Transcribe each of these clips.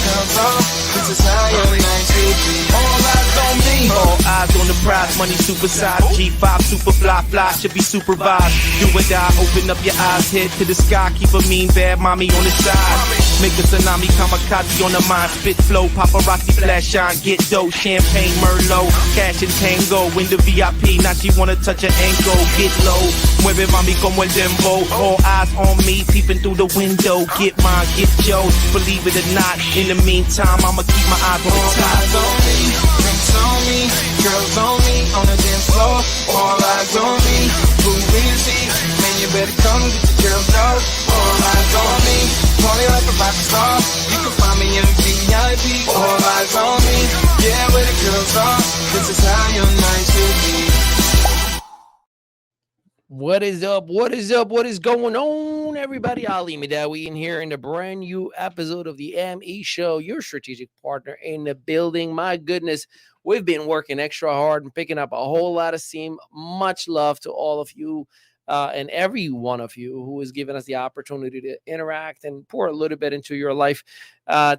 comes off, this is how your night should be. All eyes on me. All eyes on the prize, money supersized. G5 super fly, should be supervised. Do or die, open up your eyes, head to the sky. Keep a mean bad mommy on the side. Make a tsunami, kamikaze on the mind. Spit flow, paparazzi flash shine. Get dough, champagne, Merlot. Cash and tango, in the VIP. Now she wanna touch her ankle. Get low, mueve mami como el dembow. All eyes on me, peeping through the window. Get mine, get yours, believe it or not. In the meantime, I'ma keep my eyes on the All top. eyes on me, drinks on me, girls on me, on the dance floor. All eyes on me, who is he? Man, you better come get the girls out. All eyes on me, party like a rock star. You can find me in VIP. All eyes on me, yeah, where the girls are. This is how your night should be. What is up? What is up? What is going on, everybody? Ali Mehdaoui in here in the brand new episode of the TheMEshow, your strategic partner in the building. My goodness, we've been working extra hard and picking up a whole lot of steam. Much love to all of you and every one of you who has given us the opportunity to interact and pour a little bit into your life.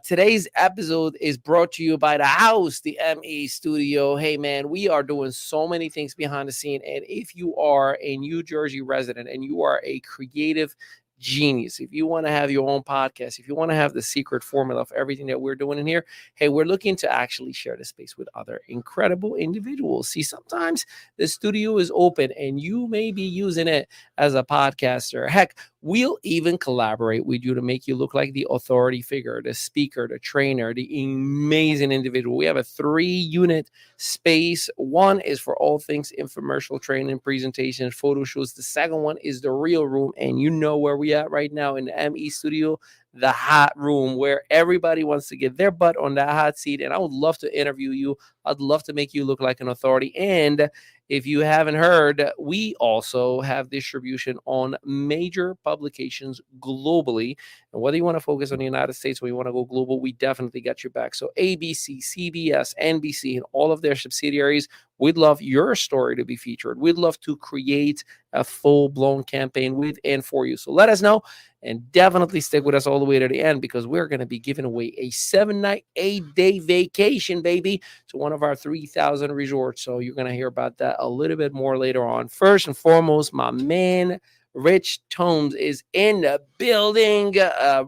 Today's episode is brought to you by the house, the ME Studio. Hey, man, we are doing so many things behind the scene. And if you are a New Jersey resident and you are a creative genius, if you want to have your own podcast, if you want to have the secret formula of everything that we're doing in here, hey, we're looking to actually share the space with other incredible individuals. See, sometimes the studio is open and you may be using it as a podcaster. Heck, we'll even collaborate with you to make you look like the authority figure, the speaker, the trainer, the amazing individual. We have a 3-unit space. One is for all things infomercial training, presentations, photo shoots. The second one is the real room. And you know where we at right now in the ME Studio, the hot room, where everybody wants to get their butt on that hot seat. And I would love to interview you. I'd love to make you look like an authority. And if you haven't heard, we also have distribution on major publications globally. And whether you want to focus on the United States or you want to go global, we definitely got your back. So ABC, CBS, NBC, and all of their subsidiaries, we'd love your story to be featured. We'd love to create a full-blown campaign with and for you. So let us know and definitely stick with us all the way to the end, because we're going to be giving away a 7-night, 8-day vacation, baby, to one of our 3,000 resorts. So you're going to hear about that a little bit more later on. First and foremost, my man, Rich Tomes, is in the building.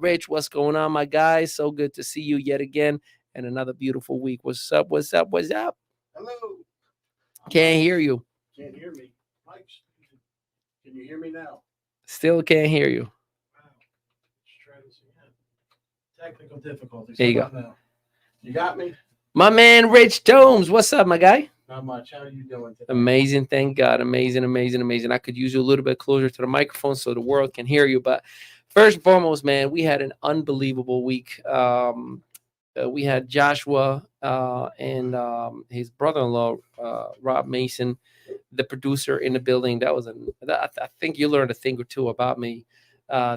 Rich, what's going on, my guy? So good to see you yet again, and another beautiful week. What's up? What's up? What's up? Hello. Can't hear you. Can't hear me. Mike, can you hear me now? Still can't hear you. Wow. Let's try this again. Technical difficulties. There you How about now? You got me? My man, Rich Tomes. What's up, my guy? Not much. How are you doing today? Amazing. Thank God. Amazing, amazing, amazing. I could use you a little bit closer to the microphone so the world can hear you. But first and foremost, man, we had an unbelievable week. We had Joshua and his brother-in-law, Rob Mason, the producer, in the building. I think you learned a thing or two about me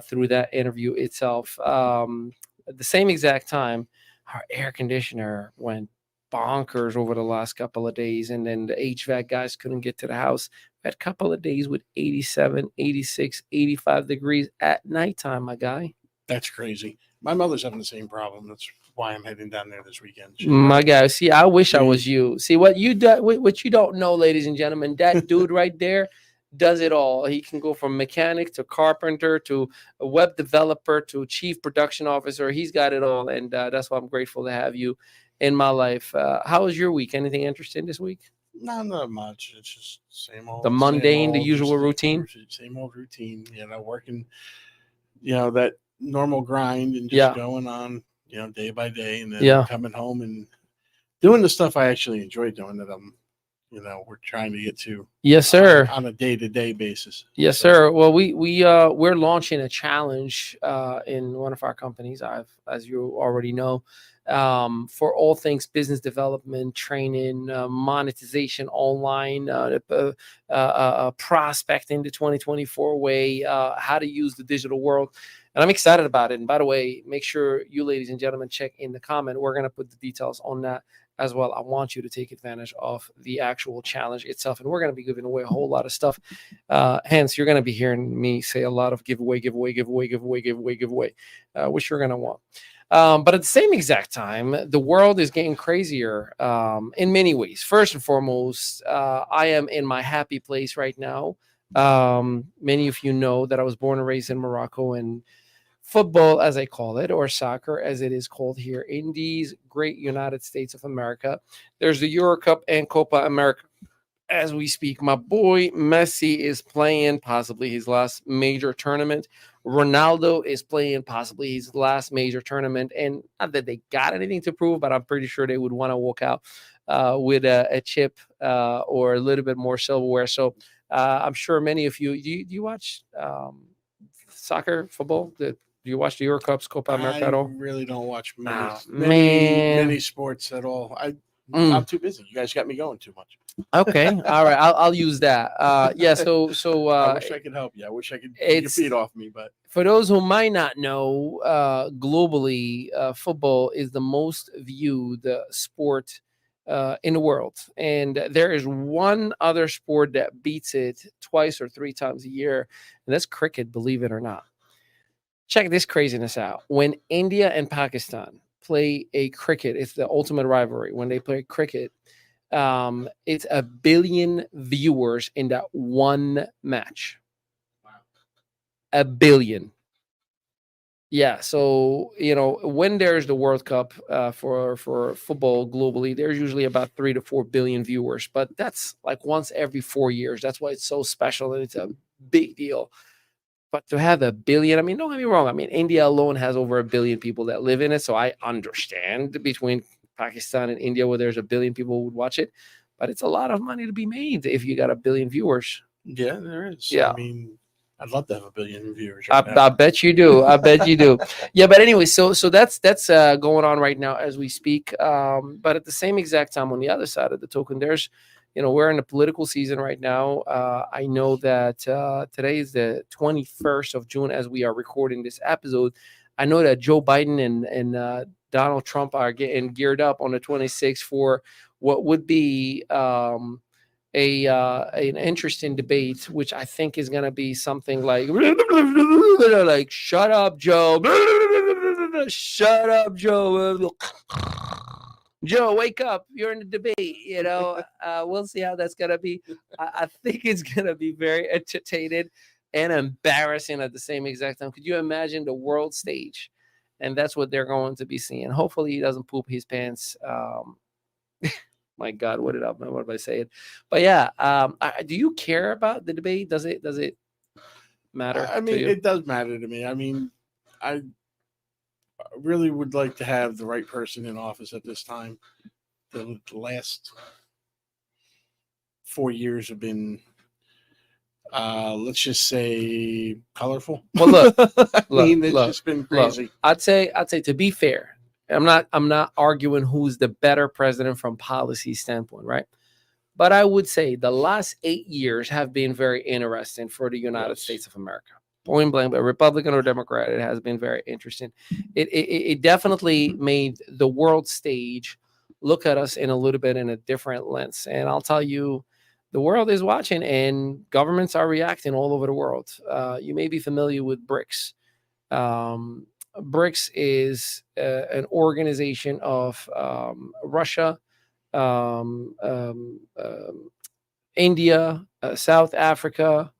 through that interview itself. At the same exact time, our air conditioner went bonkers over the last couple of days, and then the HVAC guys couldn't get to the house. We had a couple of days with 87, 86, 85 degrees at nighttime, my guy. That's crazy. My mother's having the same problem. That's why I'm heading down there this weekend. My guy, see, I wish I was you. See, what you do, what you don't know, ladies and gentlemen, that dude right there does it all. He can go from mechanic to carpenter to a web developer to chief production officer. He's got it all, and that's why I'm grateful to have you in my life. How was your week? Anything interesting this week? Not much. It's just same old. The mundane, same old, the usual routine. Same old routine. Working. That normal grind and just going on. Day by day, and then coming home and doing the stuff I actually enjoy doing that we're trying to get to. Yes, sir. On a day-to-day basis. Yes, sir. Well, we're launching a challenge in one of our companies. As you already know, for all things business development, training, monetization online, prospecting the 2024 way, how to use the digital world. And I'm excited about it. And by the way, make sure you, ladies and gentlemen, check in the comment. We're going to put the details on that as well. I want you to take advantage of the actual challenge itself. And we're going to be giving away a whole lot of stuff. Hence, you're going to be hearing me say a lot of giveaway, which you're going to want. But at the same exact time, the world is getting crazier in many ways. First and foremost, I am in my happy place right now. Many of you know that I was born and raised in Morocco, and football, as I call it, or soccer, as it is called here in these great United States of America. There's the Euro Cup and Copa America. As we speak, my boy Messi is playing possibly his last major tournament. Ronaldo is playing possibly his last major tournament. And not that they got anything to prove, but I'm pretty sure they would want to walk out with a chip or a little bit more silverware. So I'm sure many of you, do you watch soccer, football? Do you watch the Euro Cups, Copa America at all? I really don't watch Man. many sports at all. I'm too busy. You guys got me going too much. Okay, all right. I'll use that. Yeah. So I wish I could help you. I wish I could get your feet off me. But for those who might not know, globally, football is the most viewed sport in the world, and there is one other sport that beats it twice or three times a year, and that's cricket. Believe it or not. Check this craziness out. When India and Pakistan play a cricket, it's the ultimate rivalry. When they play cricket, it's 1 billion viewers in that one match. wow. 1 billion. Yeah. So, when there's the World Cup for football globally, there's usually about 3 to 4 billion viewers, but that's like once every 4 years. That's why it's so special and it's a big deal. But to have 1 billion, I mean, don't get me wrong. I mean, India alone has over 1 billion people that live in it. So I understand between Pakistan and India where there's 1 billion people who would watch it. But it's a lot of money to be made if you got 1 billion viewers. Yeah, there is. Yeah. I mean, I'd love to have 1 billion viewers. I bet you do. I bet you do. Yeah, but anyway, so that's going on right now as we speak. But at the same exact time, on the other side of the token, there's we're in a political season right now. I know that today is the 21st of June as we are recording this episode. I know that Joe Biden and Donald Trump are getting geared up on the 26th for what would be an interesting debate, which I think is going to be something like shut up, Joe. Shut up, Joe. Joe, wake up. You're in the debate. We'll see how that's going to be. I think it's going to be very entertaining and embarrassing at the same exact time. Could you imagine the world stage? And that's what they're going to be seeing. Hopefully he doesn't poop his pants. My God, what did I say it? But yeah, do you care about the debate? Does it matter? I mean, it does matter to me. I mean, I really would like to have the right person in office at this time. The last 4 years have been, let's just say, colorful. Well, look, it's just been crazy. Look, I'd say to be fair, I'm not arguing who's the better president from policy standpoint, right? But I would say the last 8 years have been very interesting for the United States of America. Point blank, but Republican or Democrat, it has been very interesting. It definitely made the world stage look at us in a little bit in a different lens. And I'll tell you, the world is watching and governments are reacting all over the world. You may be familiar with BRICS. BRICS is an organization of Russia, India, South Africa.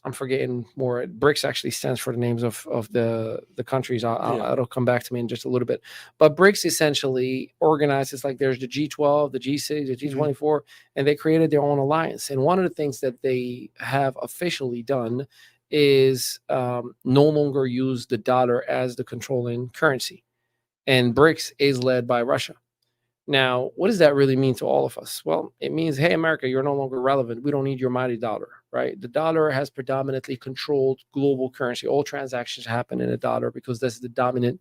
I'm forgetting more. BRICS actually stands for the names of the countries. It'll come back to me in just a little bit. But BRICS essentially organizes, like there's the G12, the G6, the G24, and they created their own alliance. And one of the things that they have officially done is no longer use the dollar as the controlling currency. And BRICS is led by Russia. Now, what does that really mean to all of us? Well, it means, hey, America, you're no longer relevant. We don't need your mighty dollar, right? The dollar has predominantly controlled global currency. All transactions happen in a dollar because that's the dominant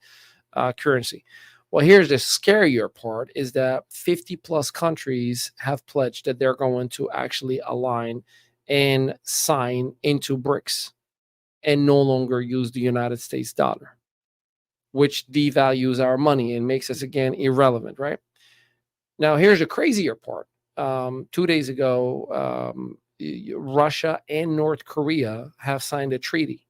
currency. Well, here's the scarier part is that 50 plus countries have pledged that they're going to actually align and sign into BRICS and no longer use the United States dollar, which devalues our money and makes us, again, irrelevant, right? Now, here's the crazier part. 2 days ago, Russia and North Korea have signed a treaty.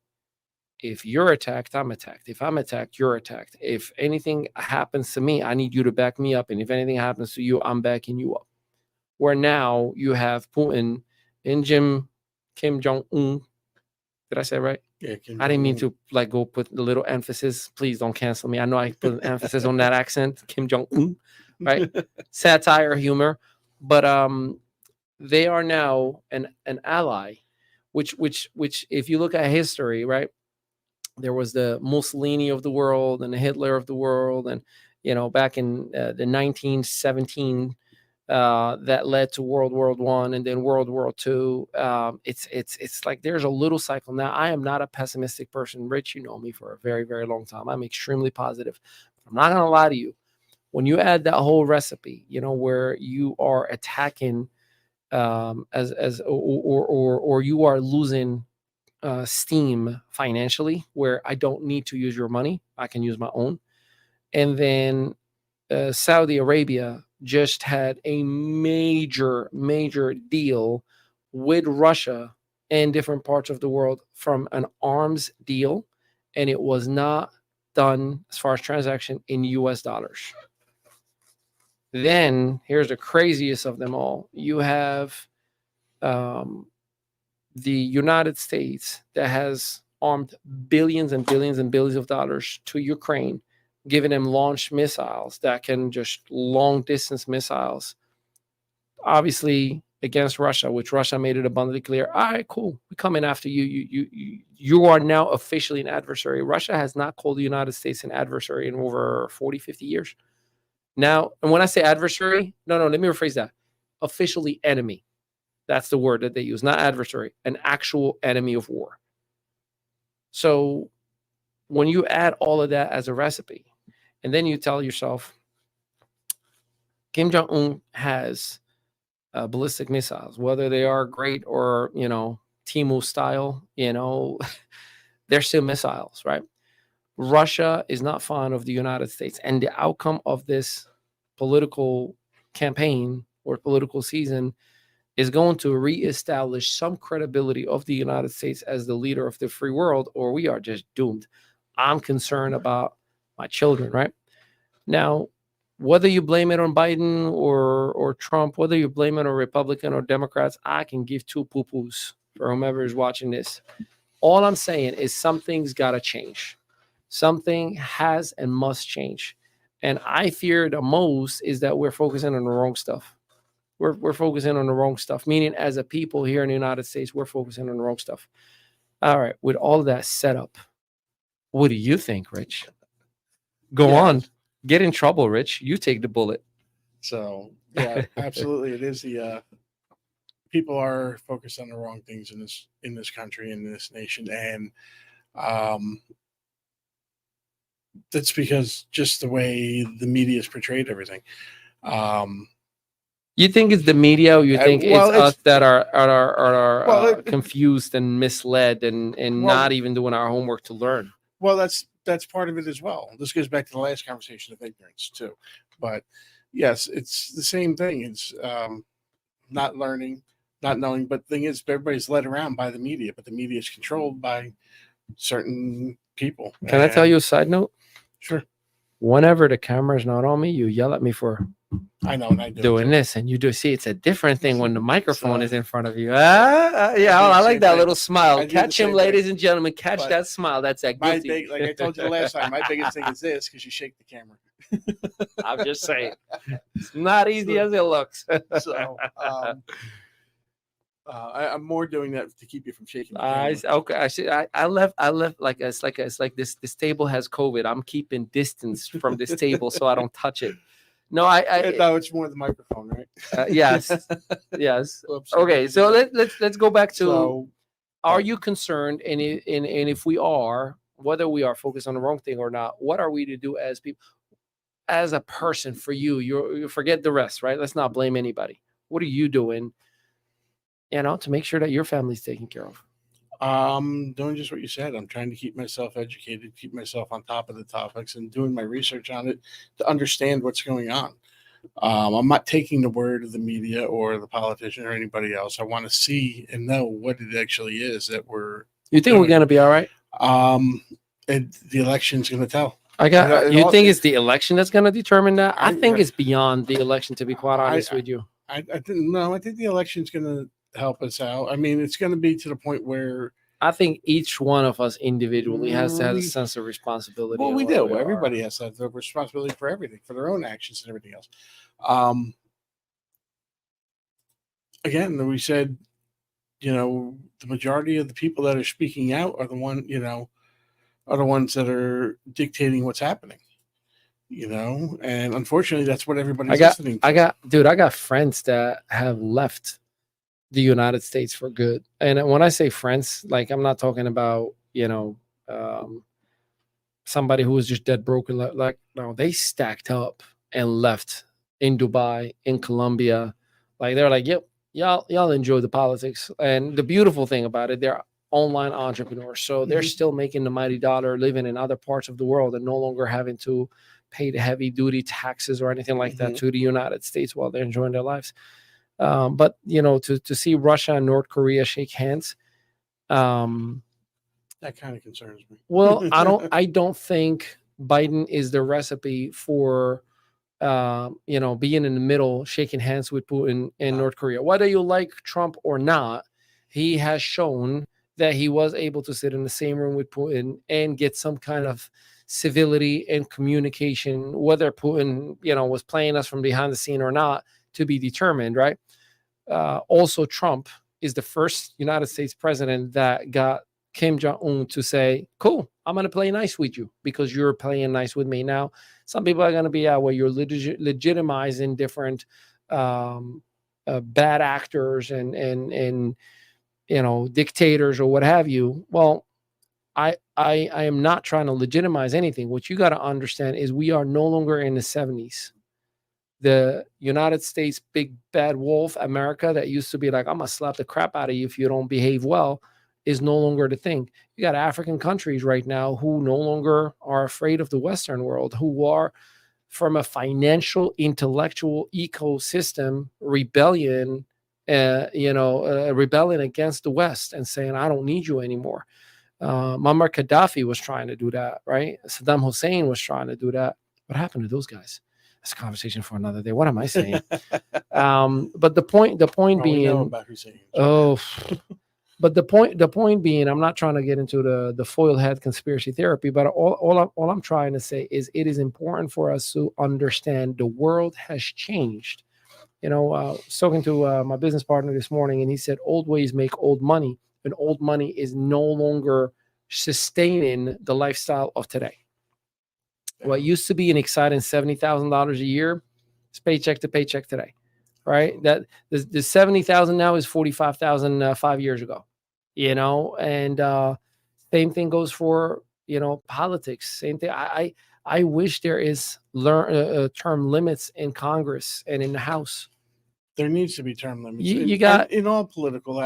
If you're attacked, I'm attacked. If I'm attacked, you're attacked. If anything happens to me, I need you to back me up. And if anything happens to you, I'm backing you up. Where now you have Putin and Kim Jong-un. Did I say it right? Yeah, I didn't mean to like go put a little emphasis. Please don't cancel me. I know I put an emphasis on that accent. Kim Jong-un, right? Satire, humor. But they are now an ally, which if you look at history, right? There was the Mussolini of the world and the Hitler of the world, and back in the 1917, that led to World War I and then World War II. It's like there's a little cycle. Now, I am not a pessimistic person. Rich, you know me for a very, very long time. I'm extremely positive. I'm not gonna lie to you. When you add that whole recipe, where you are attacking or you are losing steam financially, where I don't need to use your money, I can use my own. And then Saudi Arabia just had a major deal with Russia and different parts of the world from an arms deal, and it was not done as far as transaction in US dollars. Then here's the craziest of them all. You have the United States that has armed billions and billions and billions of dollars to Ukraine, giving them launch missiles that can just long distance missiles, obviously against Russia, which Russia made it abundantly clear. All right, cool. We're coming after you. You are now officially an adversary. Russia has not called the United States an adversary in over 40, 50 years. Now, and when I say adversary, no, let me rephrase that. Officially enemy. That's the word that they use, not adversary, an actual enemy of war. So when you add all of that as a recipe, and then you tell yourself, Kim Jong-un has ballistic missiles, whether they are great or, Timu style, they're still missiles, right? Russia is not fond of the United States. And the outcome of this political campaign or political season is going to reestablish some credibility of the United States as the leader of the free world, or we are just doomed. I'm concerned about my children, right? Now, whether you blame it on Biden or Trump, whether you blame it on Republican or Democrats, I can give two poo-poos for whomever is watching this. All I'm saying is something's got to change. Something has and must change. And I fear the most is that we're focusing on the wrong stuff. We're focusing on the wrong stuff, meaning as a people here in the United States, we're focusing on the wrong stuff. All right, with all of that set up, what do you think, Rich? Go on. Get in trouble, Rich. You take the bullet. So, yeah, absolutely. It is the people are focused on the wrong things in this country, in this nation. And that's because just the way the media has portrayed everything. You think it's the media, or you think it's us that are confused and misled and not even doing our homework to learn? Well, that's part of it as well. This goes back to the last conversation of ignorance too. But yes, it's the same thing. It's not learning, not knowing. But the thing is, everybody's led around by the media, but the media is controlled by certain people. Can I tell you a side note? Sure. Whenever the camera's not on me, you yell at me for I know, and I do doing this, and you do see it's a different thing when the microphone is in front of you. I like that little smile. Catch him, ladies and gentlemen. Catch that smile. That's that guilty. Like I told you the last time, my biggest thing is this, because you shake the camera. I'm just saying, it's not easy as it looks. So I'm more doing that to keep you from shaking. Okay, I see. I left like it's like this table has COVID. I'm keeping distance from this table so I don't touch it. No, no, it's more the microphone, right? Yes. Oops. Okay, so let's go back to. Are you concerned? And if we are, whether we are focused on the wrong thing or not, what are we to do as people, as a person? For you forget the rest, right? Let's not blame anybody. What are you doing? To make sure that your family's taken care of. Doing just what you said. I'm trying to keep myself educated, keep myself on top of the topics, and doing my research on it to understand what's going on. I'm not taking the word of the media or the politician or anybody else. I want to see and know what it actually is that we're. You think we're going to be all right? And the election's going to tell. You think it's the election that's going to determine that? I think it's beyond the election, to be quite honest with you. I didn't know. I think the election's going to help us out. I mean, it's going to be to the point where I think each one of us individually has to have a sense of responsibility. Well, we do. Everybody has to have the responsibility for everything, for their own actions and everything else. Again, we said, the majority of the people that are speaking out are the ones that are dictating what's happening. And unfortunately, that's what everybody's listening to. I got friends that have left the United States for good. And when I say friends, like, I'm not talking about, somebody who was just dead broke. Like, no, they stacked up and left in Dubai, in Colombia. Like, they're like, yep, y'all enjoy the politics. And the beautiful thing about it, they're online entrepreneurs. So they're still making the mighty dollar, living in other parts of the world and no longer having to pay the heavy duty taxes or anything like that to the United States while they're enjoying their lives. But to see Russia and North Korea shake hands, that kind of concerns me. Well, I don't think Biden is the recipe for being in the middle, shaking hands with Putin in North Korea. Whether you like Trump or not, he has shown that he was able to sit in the same room with Putin and get some kind of civility and communication, whether Putin, was playing us from behind the scene or not, to be determined, right? Also, Trump is the first United States president that got Kim Jong-un to say, cool, I'm going to play nice with you because you're playing nice with me. Now, some people are going to be where you're legitimizing different bad actors and dictators or what have you. Well, I am not trying to legitimize anything. What you got to understand is we are no longer in the 70s. The United States big bad wolf, America, that used to be like, I'm going to slap the crap out of you if you don't behave well, is no longer the thing. You got African countries right now who no longer are afraid of the Western world, who are, from a financial, intellectual ecosystem, rebelling against the West and saying, I don't need you anymore. Muammar Gaddafi was trying to do that, right? Saddam Hussein was trying to do that. What happened to those guys? That's a conversation for another day. What am I saying? But the point being, but the point being, I'm not trying to get into the foil head conspiracy therapy, but all I'm trying to say is it is important for us to understand the world has changed. I was talking to my business partner this morning, and he said old ways make old money, and old money is no longer sustaining the lifestyle of today. What used to be an exciting $70,000 a year is paycheck to paycheck today, right? That the 70,000 now is 45,000 5 years ago, and same thing goes for politics. Same thing. I wish there is term limits in Congress and in the House. There needs to be term limits. You got in all political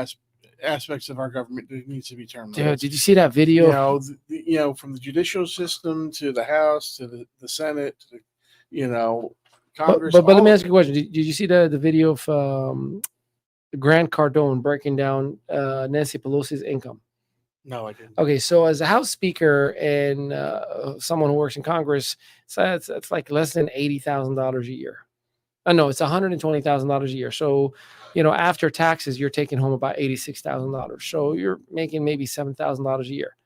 aspects of our government. There needs to be term limits. Did you see that video? From the judicial system to the House to the Senate, to Congress. But let me ask you a question. Did you see the video of Grant Cardone breaking down Nancy Pelosi's income? No, I didn't. Okay, so as a House Speaker and someone who works in Congress, it's like less than $80,000 a year. No, it's $120,000 a year. So, after taxes, you're taking home about $86,000. So you're making maybe $7,000 a year.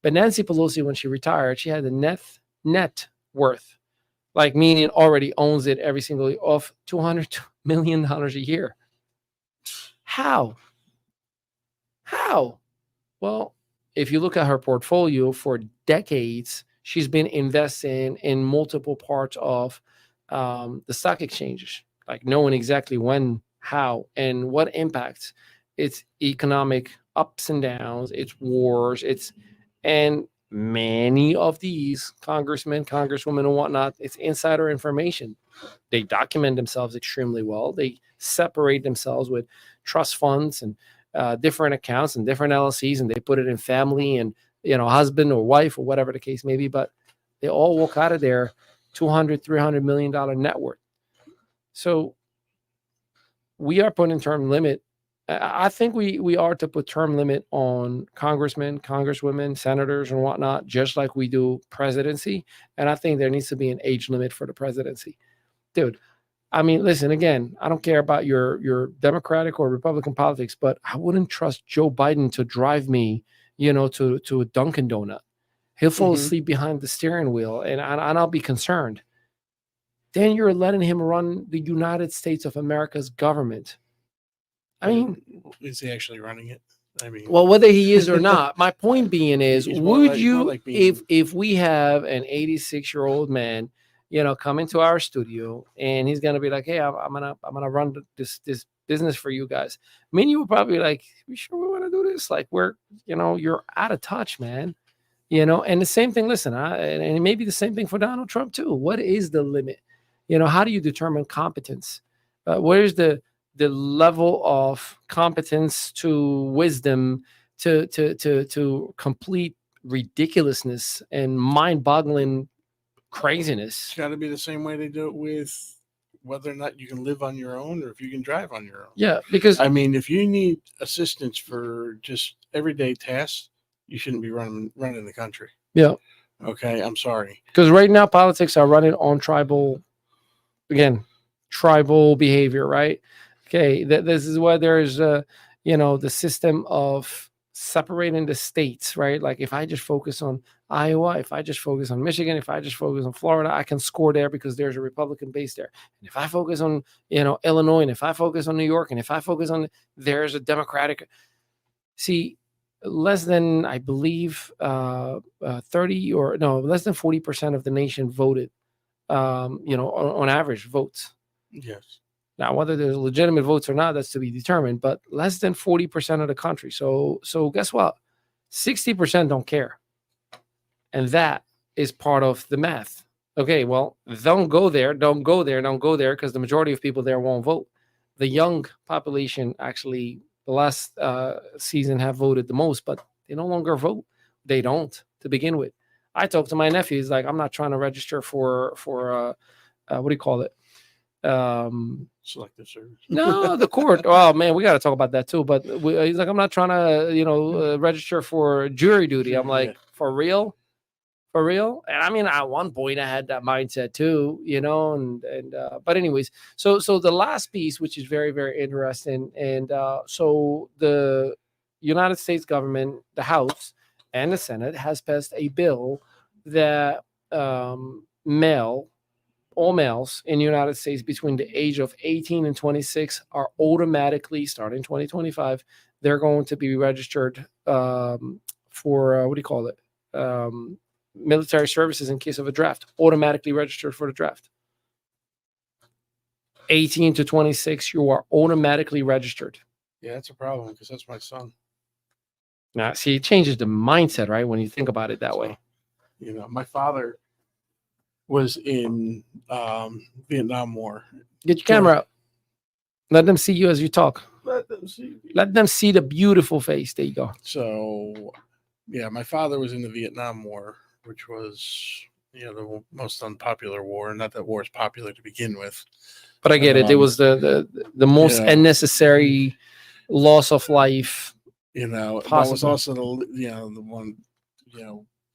But Nancy Pelosi, when she retired, she had the net worth, like meaning already owns it every single year, of $200 million a year. How? Well, if you look at her portfolio for decades, she's been investing in multiple parts of the stock exchanges, like knowing exactly when, how, and what impacts its economic ups and downs, its wars, and many of these congressmen, congresswomen, and whatnot, it's insider information. They document themselves extremely well. They separate themselves with trust funds and different accounts and different LLCs, and they put it in family and husband or wife or whatever the case may be. But they all walk out of there $200-300 million net worth. So we are putting term limit I think we are to put term limit on congressmen, congresswomen, senators, and whatnot, just like we do presidency. And I think there needs to be an age limit for the presidency, dude. I mean, listen, again, I don't care about your Democratic or Republican politics, but I wouldn't trust Joe Biden to drive me, to a Dunkin' Donut. He'll fall asleep behind the steering wheel, and I'll be concerned. Then you're letting him run the United States of America's government. I mean, is he actually running it? I mean, well, whether he is or not, my point being is, would you, being, if we have an 86-year-old man, come into our studio and he's gonna be like, "Hey, I'm gonna run this business for you guys." I mean, you would probably be like, "We sure we want to do this?" Like, you're out of touch, man. And the same thing. Listen, and it may be the same thing for Donald Trump too. What is the limit? How do you determine competence? Where's the level of competence to wisdom to complete ridiculousness and mind-boggling craziness? It's got to be the same way they do it with whether or not you can live on your own or if you can drive on your own. Yeah, because I mean, if you need assistance for just everyday tasks, you shouldn't be running the country. Yeah. Okay, I'm sorry. Because right now politics are running on tribal behavior, right? Okay, this is why there's the system of separating the states, right? Like if I just focus on Iowa, if I just focus on Michigan, if I just focus on Florida, I can score there because there's a Republican base there. And if I focus on Illinois, and if I focus on New York, and if I focus on, there's a Democratic. See, less than, I believe, 30 or no, less than 40% of the nation voted. On average, votes. Yes. Now, whether there's legitimate votes or not, that's to be determined, but less than 40% of the country. So guess what? 60% don't care. And that is part of the math. Okay, well, don't go there, because the majority of people there won't vote. The young population actually, the last season, have voted the most, but they no longer vote. They don't, to begin with. I talked to my nephew. He's like, I'm not trying to register for what do you call it? Selective service. No, the court. Oh man, we got to talk about that too. But he's like, I'm not trying to, register for jury duty. I'm like, for real? And I mean, at one point I had that mindset too, but anyways, so the last piece, which is very, very interesting. And so the United States government, the House and the Senate, has passed a bill that all males in the United States between the age of 18 and 26 are automatically, starting 2025, they're going to be registered for, what do you call it? Military services in case of a draft, automatically registered for the draft. 18 to 26, you are automatically registered. Yeah, that's a problem because that's my son. Now, see, it changes the mindset, right? When you think about it that way. My father was in Vietnam War. Get your camera up. Let them see you as you talk. Let them see. Let them see the beautiful face. There you go. So, yeah, my father was in the Vietnam War, which was, the most unpopular war. Not that war is popular to begin with. But I get it. It was the most unnecessary loss of life. That was also the one,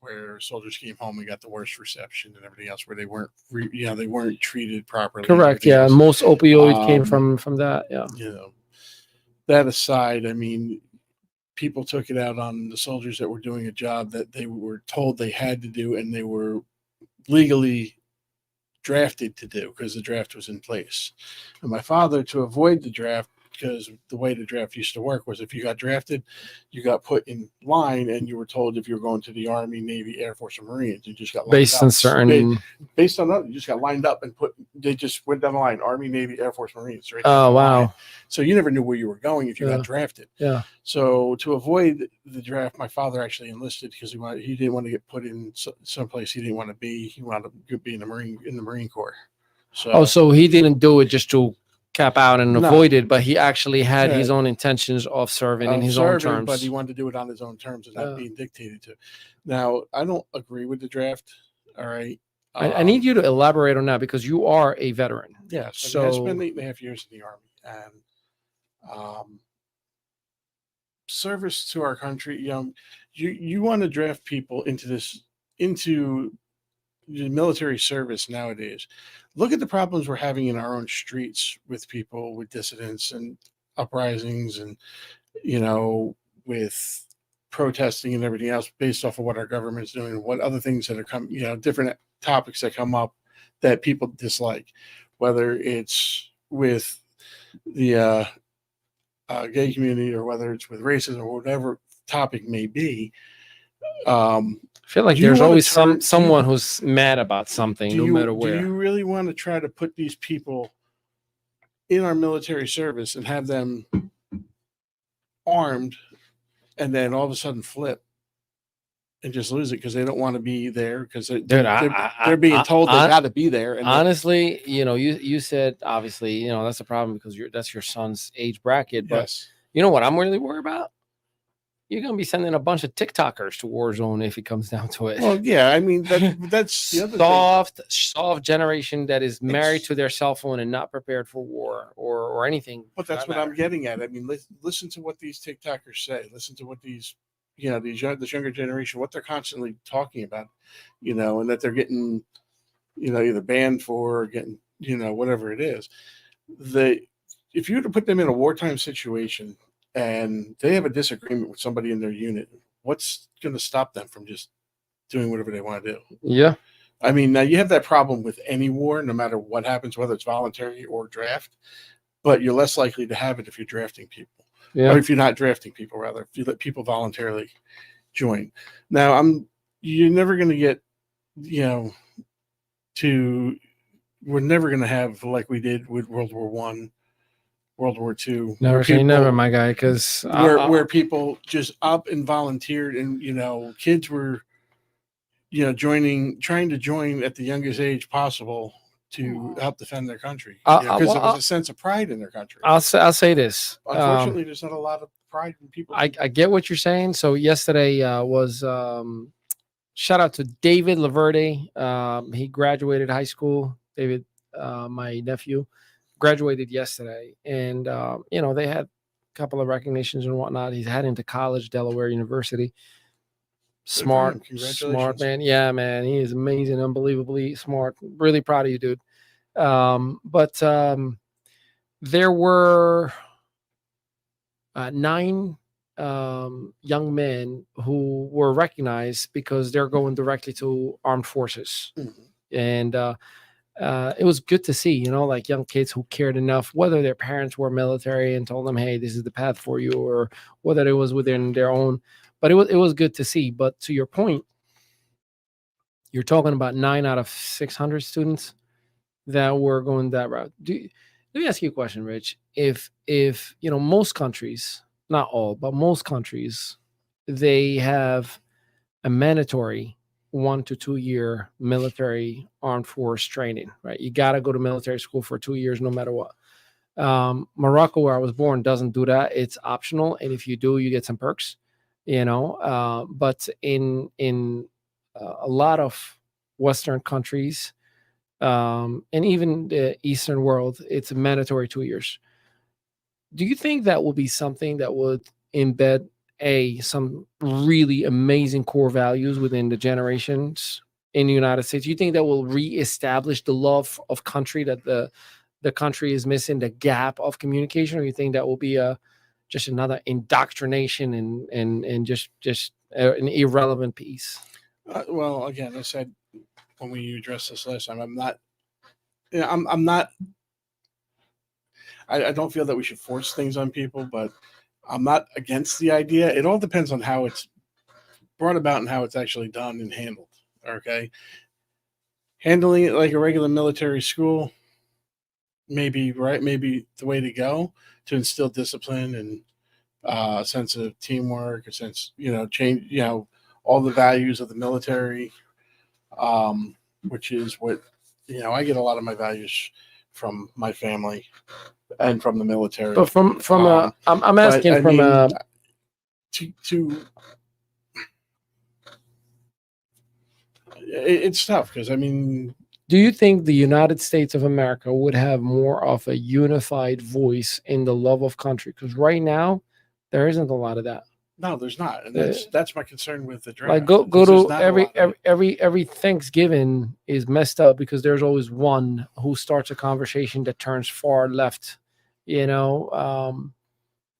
where soldiers came home and got the worst reception and everything else, where they weren't, they weren't treated properly. Correct. Yeah, most opioid came from that. Yeah. That aside, I mean, people took it out on the soldiers that were doing a job that they were told they had to do, and they were legally drafted to do because the draft was in place. And my father, to avoid the draft, because the way the draft used to work was if you got drafted, you got put in line and you were told if you were going to the Army, Navy, Air Force, or Marines. You just got based on certain based on that, you just got lined up and they just went down the line: Army, Navy, Air Force, Marines. Right. Oh wow! Line. So you never knew where you were going if you got drafted. Yeah. So to avoid the draft, my father actually enlisted because he didn't want to get put in someplace he didn't want to be. He wanted to be in the Marine Corps. So he didn't do it just to cap out and avoid it, but he actually had his own intentions of serving in his own terms. But he wanted to do it on his own terms and not being dictated to. Now, I don't agree with the draft. All right. I need you to elaborate on that because you are a veteran. Yeah. So I spent 8.5 years in the Army, and service to our country. You want to draft people into the military service nowadays. Look at the problems we're having in our own streets with people, with dissidents and uprisings, and with protesting and everything else based off of what our government's doing and what other things that are coming, different topics that come up that people dislike, whether it's with the gay community or whether it's with racism or whatever topic may be. I feel like there's always someone who's mad about something, no matter where. Do you really want to try to put these people in our military service and have them armed and then all of a sudden flip and just lose it because they don't want to be there because they're being told they got to be there? And honestly, you said obviously, that's a problem because that's your son's age bracket. But yes. You know what I'm really worried about? You're going to be sending a bunch of TikTokers to Warzone if it comes down to it. Well, yeah, I mean, that's the other soft generation that is married to their cell phone and not prepared for war or anything. But that's what I'm getting at. I mean, listen to what these TikTokers say. Listen to what this younger generation, what they're constantly talking about, and that they're getting, either banned for or getting, whatever it is. If you were to put them in a wartime situation, and they have a disagreement with somebody in their unit, what's going to stop them from just doing whatever they want to do? Yeah. I mean, now you have that problem with any war, no matter what happens, whether it's voluntary or draft, but you're less likely to have it if you're drafting people. Yeah. Or if you're not drafting people, rather, if you let people voluntarily join. Now, you're never going to get, we're never going to have like we did with World War I, World War II. Never say never, my guy, because where people just up and volunteered, and kids were, trying to join at the youngest age possible to help defend their country because there was a sense of pride in their country. I'll say this. Unfortunately, there's not a lot of pride in people. I get what you're saying. So yesterday was shout out to David Laverde. He graduated high school. David, my nephew, graduated yesterday, and they had a couple of recognitions and whatnot. He's heading to college, Delaware University. Smart man. Yeah, man, he is amazing, unbelievably smart. Really proud of you, dude. But there were 9 young men who were recognized because they're going directly to armed forces. Mm-hmm. And it was good to see, like young kids who cared enough, whether their parents were military and told them, hey, this is the path for you, or whether it was within their own. But it was good to see. But to your point, you're talking about 9 out of 600 students that were going that route. Let me ask you a question, Rich. If most countries, not all, but most countries, they have a mandatory 1 to 2 year military armed force training, right? You got to go to military school for 2 years, no matter what. Morocco, where I was born, doesn't do that. It's optional, and if you do, you get some perks. But in a lot of Western countries, and even the Eastern world, it's a mandatory 2 years. Do you think that will be something that would embed some really amazing core values within the generations in the United States? Do you think that will reestablish the love of country that the country is missing, the gap of communication, or you think that will be just another indoctrination and just an irrelevant piece? Well, again, I said when we addressed this last time, I'm not. I don't feel that we should force things on people, but I'm not against the idea. It all depends on how it's brought about and how it's actually done and handled. Okay, handling it like a regular military school, maybe the way to go to instill discipline and a sense of teamwork, a sense, change, all the values of the military, which is what, I get a lot of my values from my family and from the military. But I'm asking it's tough because do you think the United States of America would have more of a unified voice in the love of country? Because right now, There isn't a lot of that. No, there's not, and that's my concern with the draft. Like go to every Thanksgiving is messed up because there's always one who starts a conversation that turns far left, you know.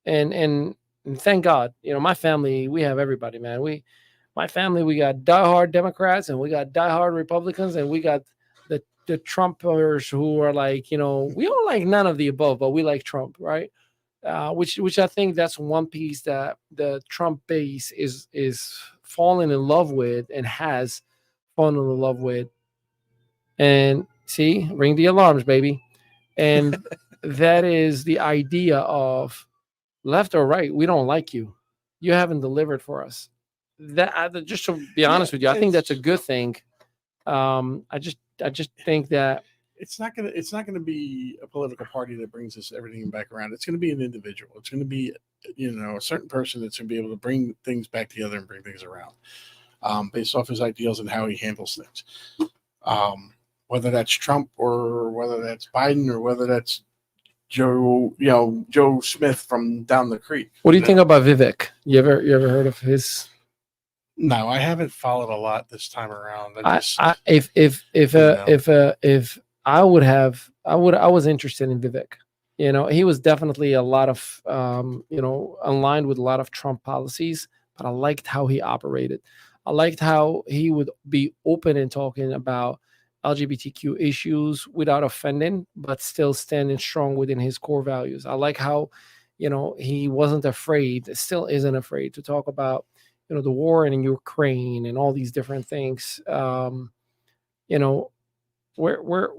And thank God, you know, my family, we have everybody, man. My family, we got diehard Democrats and we got diehard Republicans and we got the Trumpers who are like, you know, we don't like none of the above, but we like Trump, right? Which I think that's one piece that the Trump base is falling in love with and has fallen in love with. And see, ring the alarms, baby. And that is the idea of left or right. We don't like you. You haven't delivered for us. That just to be honest with you, I think that's a good thing. I just think that it's not gonna be a political party that brings us everything back around. It's gonna be an individual. It's gonna be, you know, a certain person that's gonna be able to bring things back together and bring things around, based off his ideals and how he handles things. Whether that's Trump or whether that's Biden or whether that's Joe Smith from down the creek. What do you think about Vivek? You ever heard of his? No, I haven't followed a lot this time around. If I was interested in Vivek. You know, he was definitely a lot of aligned with a lot of Trump policies, but I liked how he operated. I liked how he would be open and talking about LGBTQ issues without offending, but still standing strong within his core values. I like how, you know, he wasn't afraid, still isn't afraid to talk about, you know, the war in Ukraine and all these different things. You know, where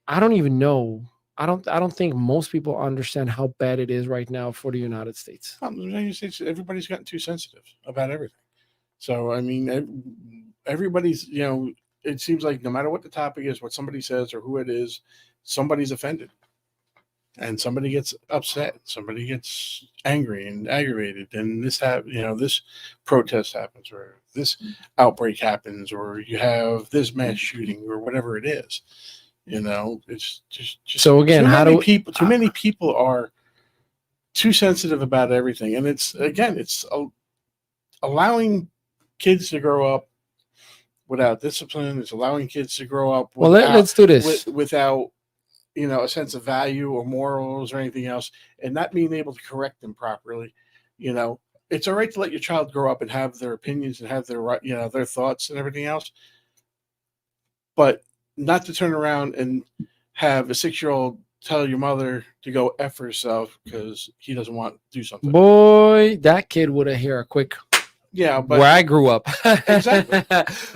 I don't even know. I don't think most people understand how bad it is right now for the United States. The United States, everybody's gotten too sensitive about everything. So I mean, everybody's, you know, it seems like no matter what the topic is, what somebody says or who it is, somebody's offended. And somebody gets upset, somebody gets angry and aggravated, and this protest happens, or this outbreak happens, or you have this mass shooting, or whatever it is. You know, it's just so again, too many people are too sensitive about everything, and it's allowing kids to grow up without discipline. It's allowing kids to grow up let's do this without, you know, a sense of value or morals or anything else, and not being able to correct them properly. You know, it's all right to let your child grow up and have their opinions and have their, you know, their thoughts and everything else, but not to turn around and have a 6-year-old tell your mother to go F herself because he doesn't want to do something. Boy, that kid would have heard a quick. Yeah, but where I grew up, exactly.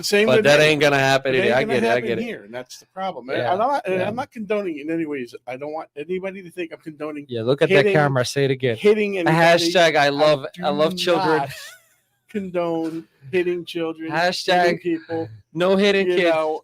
Same, but that ain't gonna happen. I get it. Here, and that's the problem. Yeah, I'm not condoning in any ways. I don't want anybody to think I'm condoning. Yeah, look at that camera. Say it again. Hitting anybody. Hashtag I love children. Condone hitting children. Hashtag hitting people. No hitting kids. Know,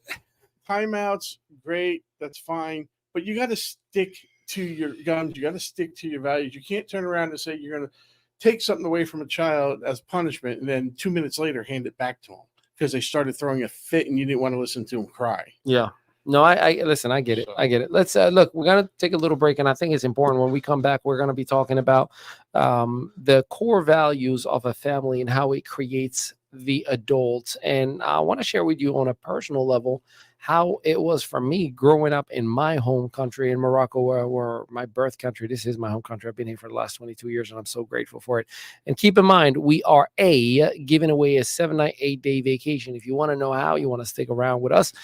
timeouts, great. That's fine, but you got to stick to your guns. You got to stick to your values. You can't turn around and say you're going to take something away from a child as punishment and then 2 minutes later hand it back to them because they started throwing a fit and you didn't want to listen to them cry. Yeah. No, I listen, I get it. I get it. Let's look, we're going to take a little break, and I think it's important when we come back, we're going to be talking about the core values of a family and how it creates the adults. And I want to share with you on a personal level how it was for me growing up in my home country in Morocco, where my birth country. This is my home country. I've been here for the last 22 years, and I'm so grateful for it. And keep in mind, we are giving away a 7-night, 8-day vacation. If you want to know how, you want to stick around with us,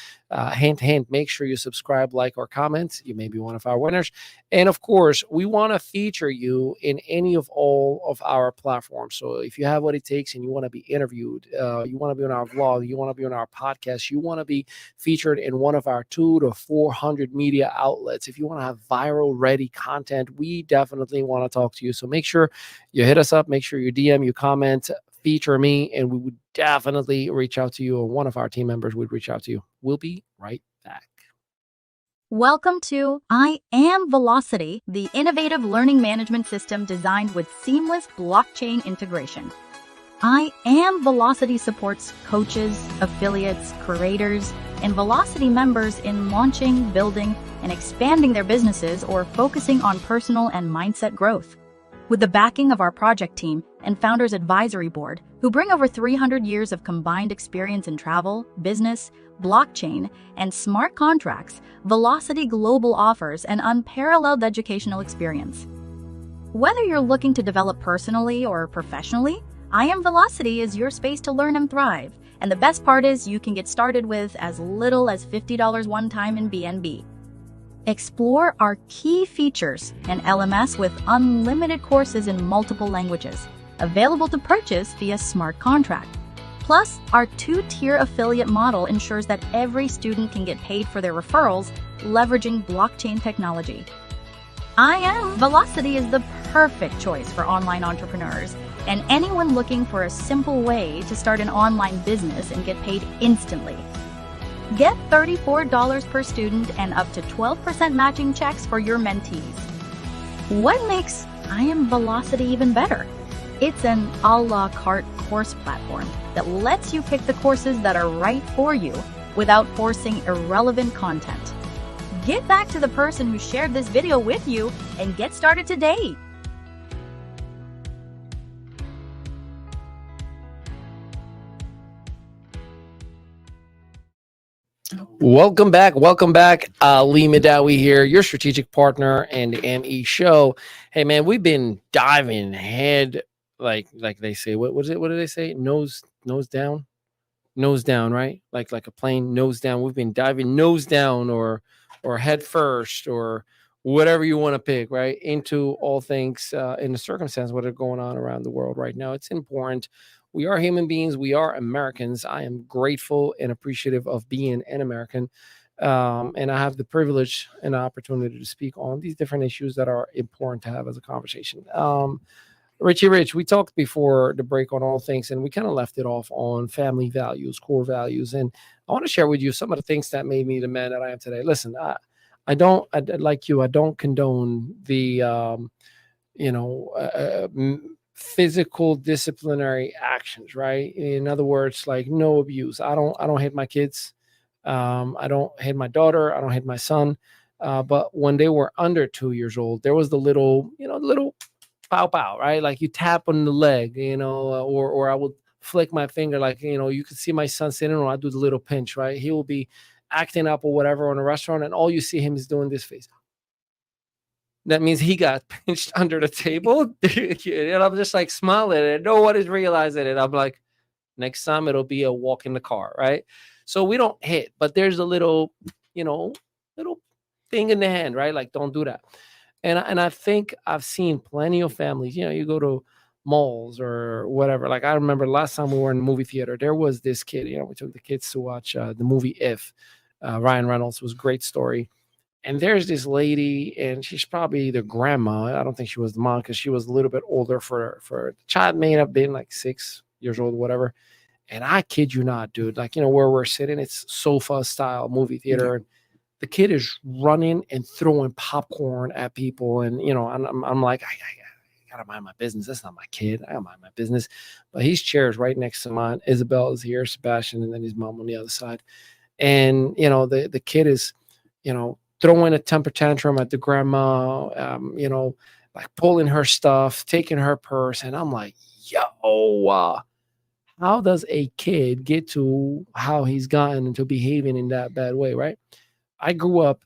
hint, make sure you subscribe, like, or comment. You may be one of our winners. And of course, we want to feature you in any of all of our platforms. So if you have what it takes and you want to be interviewed, you want to be on our vlog, you want to be on our podcast, you want to be featured in one of our 200 to 400 media outlets, if you want to have viral ready content, we definitely want to talk to you. So make sure you hit us up, make sure you DM, you comment, feature me, and we would definitely reach out to you, or one of our team members would reach out to you. We'll be right back. Welcome to I Am Velocity, the innovative learning management system designed with seamless blockchain integration. I Am Velocity supports coaches, affiliates, creators, and Velocity members in launching, building, and expanding their businesses or focusing on personal and mindset growth. With the backing of our project team and Founders Advisory Board, who bring over 300 years of combined experience in travel, business, blockchain, and smart contracts, Velocity Global offers an unparalleled educational experience. Whether you're looking to develop personally or professionally, I Am Velocity is your space to learn and thrive. And the best part is you can get started with as little as $50 one time in BNB. Explore our key features and LMS with unlimited courses in multiple languages, available to purchase via smart contract. Plus, our two-tier affiliate model ensures that every student can get paid for their referrals, leveraging blockchain technology. I Am Velocity is the perfect choice for online entrepreneurs and anyone looking for a simple way to start an online business and get paid instantly. Get $34 per student and up to 12% matching checks for your mentees. What makes I Am Velocity even better? It's an a la carte course platform that lets you pick the courses that are right for you without forcing irrelevant content. Get back to the person who shared this video with you and get started today. Welcome back. Ali Mehdaoui here, your strategic partner and the ME show. Hey man, we've been diving head like they say. What was it? What did they say? Nose down, right? Like a plane nose down. We've been diving nose down or head first or whatever you want to pick, right? Into all things in the circumstance what are going on around the world right now. It's important. We are human beings. We are Americans. I am grateful and appreciative of being an American. And I have the privilege and the opportunity to speak on these different issues that are important to have as a conversation. Richie Rich, we talked before the break on all things, and we kind of left it off on family values, core values. And I want to share with you some of the things that made me the man that I am today. Listen, I don't condone the, physical disciplinary actions, right? In other words, like no abuse. I don't hit my kids. I don't hit my daughter. I don't hit my son. But when they were under 2 years old, there was the little pow pow, right? Like you tap on the leg, or I would flick my finger, like, you could see my son sitting, or I do the little pinch, right? He will be acting up or whatever on a restaurant, and all you see him is doing this face. That means he got pinched under the table. And I'm just like smiling, and no one is realizing it. I'm like, next time it'll be a walk in the car, right? So we don't hit, but there's a little thing in the hand, right? Like, don't do that. And I think I've seen plenty of families, you go to malls or whatever. Like I remember last time we were in the movie theater, there was this kid, we took the kids to watch the movie If. Ryan Reynolds. Was a great story. And there's this lady, and she's probably the grandma. I don't think she was the mom because she was a little bit older for the child. May have been like 6 years old, whatever. And I kid you not, dude, like, where we're sitting, it's sofa style movie theater. And the kid is running and throwing popcorn at people. And, I'm like, I gotta mind my business. That's not my kid. I gotta mind my business. But his chair is right next to mine. Isabel is here, Sebastian, and then his mom on the other side. And, the kid is, throwing a temper tantrum at the grandma, like pulling her stuff, taking her purse. And I'm like, yo, how does a kid get to how he's gotten into behaving in that bad way, right? I grew up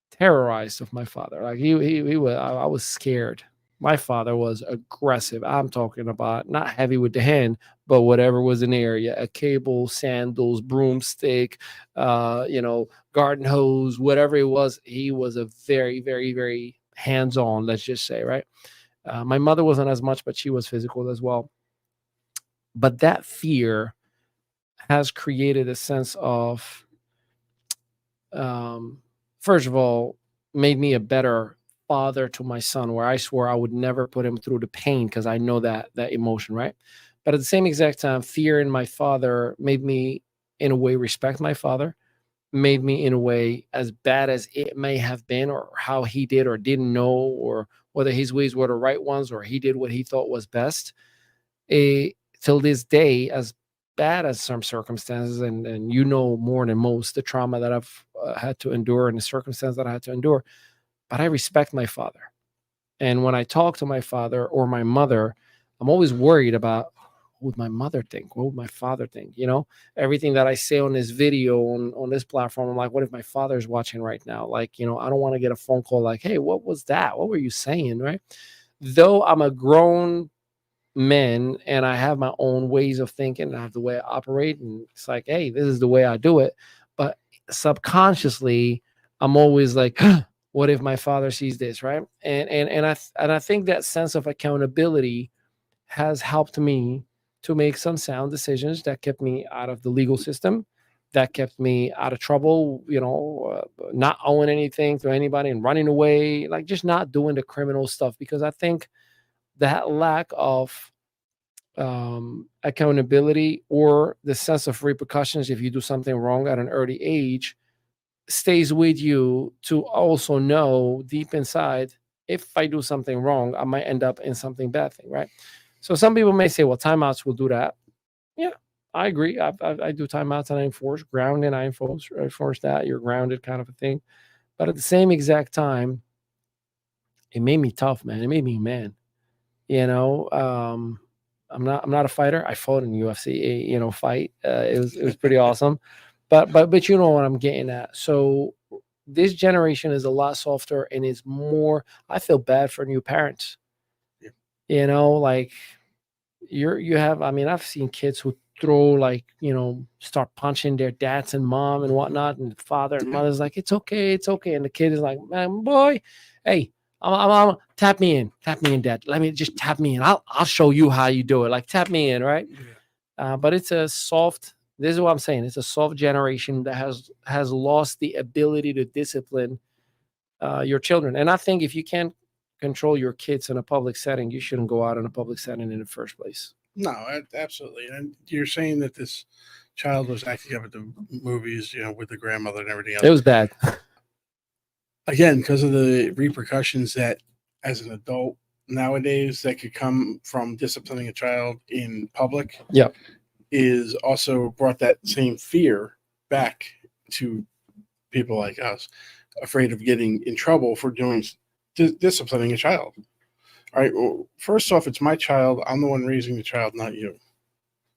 terrorized of my father. Like he was, I was scared. My father was aggressive. I'm talking about not heavy with the hand, but whatever was in the area, a cable, sandals, broomstick, garden hose, whatever it was. He was a very, very, very hands-on, let's just say, right? My mother wasn't as much, but she was physical as well. But that fear has created a sense of, first of all, made me a better father to my son, where I swore I would never put him through the pain because I know that emotion, right? But at the same exact time, fear in my father made me, in a way, respect my father, made me, in a way, as bad as it may have been, or how he did or didn't know, or whether his ways were the right ones, or he did what he thought was best. Till this day, as bad as some circumstances, and more than most, the trauma that I've had to endure and the circumstance that I had to endure, but I respect my father. And when I talk to my father or my mother, I'm always worried about what would my mother think? What would my father think? Everything that I say on this video on this platform, I'm like, what if my father's watching right now? Like, I don't want to get a phone call like, hey, what was that? What were you saying? Right. Though I'm a grown man and I have my own ways of thinking and I have the way I operate, and it's like, hey, this is the way I do it. But subconsciously, I'm always like, what if my father sees this, right? And I think that sense of accountability has helped me to make some sound decisions that kept me out of the legal system, that kept me out of trouble, not owing anything to anybody and running away, like just not doing the criminal stuff. Because I think that lack of accountability or the sense of repercussions if you do something wrong at an early age stays with you to also know deep inside, if I do something wrong, I might end up in something bad thing, right? So some people may say, well, timeouts will do that. Yeah, I agree. I do timeouts and I enforce grounding. I enforce that you're grounded kind of a thing. But at the same exact time, it made me tough, man. It made me man. I'm not a fighter. I fought in UFC, fight. It was pretty awesome. But you know what I'm getting at. So this generation is a lot softer and is more. I feel bad for new parents. Yeah. Like you have. I mean, I've seen kids who throw start punching their dads and mom and whatnot, and father and mother's like, it's okay, and the kid is like, man, boy, hey. I'm tap me in, dad. Let me just tap me in. I'll show you how you do it. Like tap me in, right? Yeah. But it's a soft. This is what I'm saying. It's a soft generation that has lost the ability to discipline your children. And I think if you can't control your kids in a public setting, you shouldn't go out in a public setting in the first place. No, absolutely. And you're saying that this child was acting up at the movies, with the grandmother and everything else. It was bad. Again, because of the repercussions that as an adult nowadays that could come from disciplining a child in public, is also brought that same fear back to people like us, afraid of getting in trouble for doing disciplining a child. All right, well, first off, it's my child. I'm the one raising the child, not you.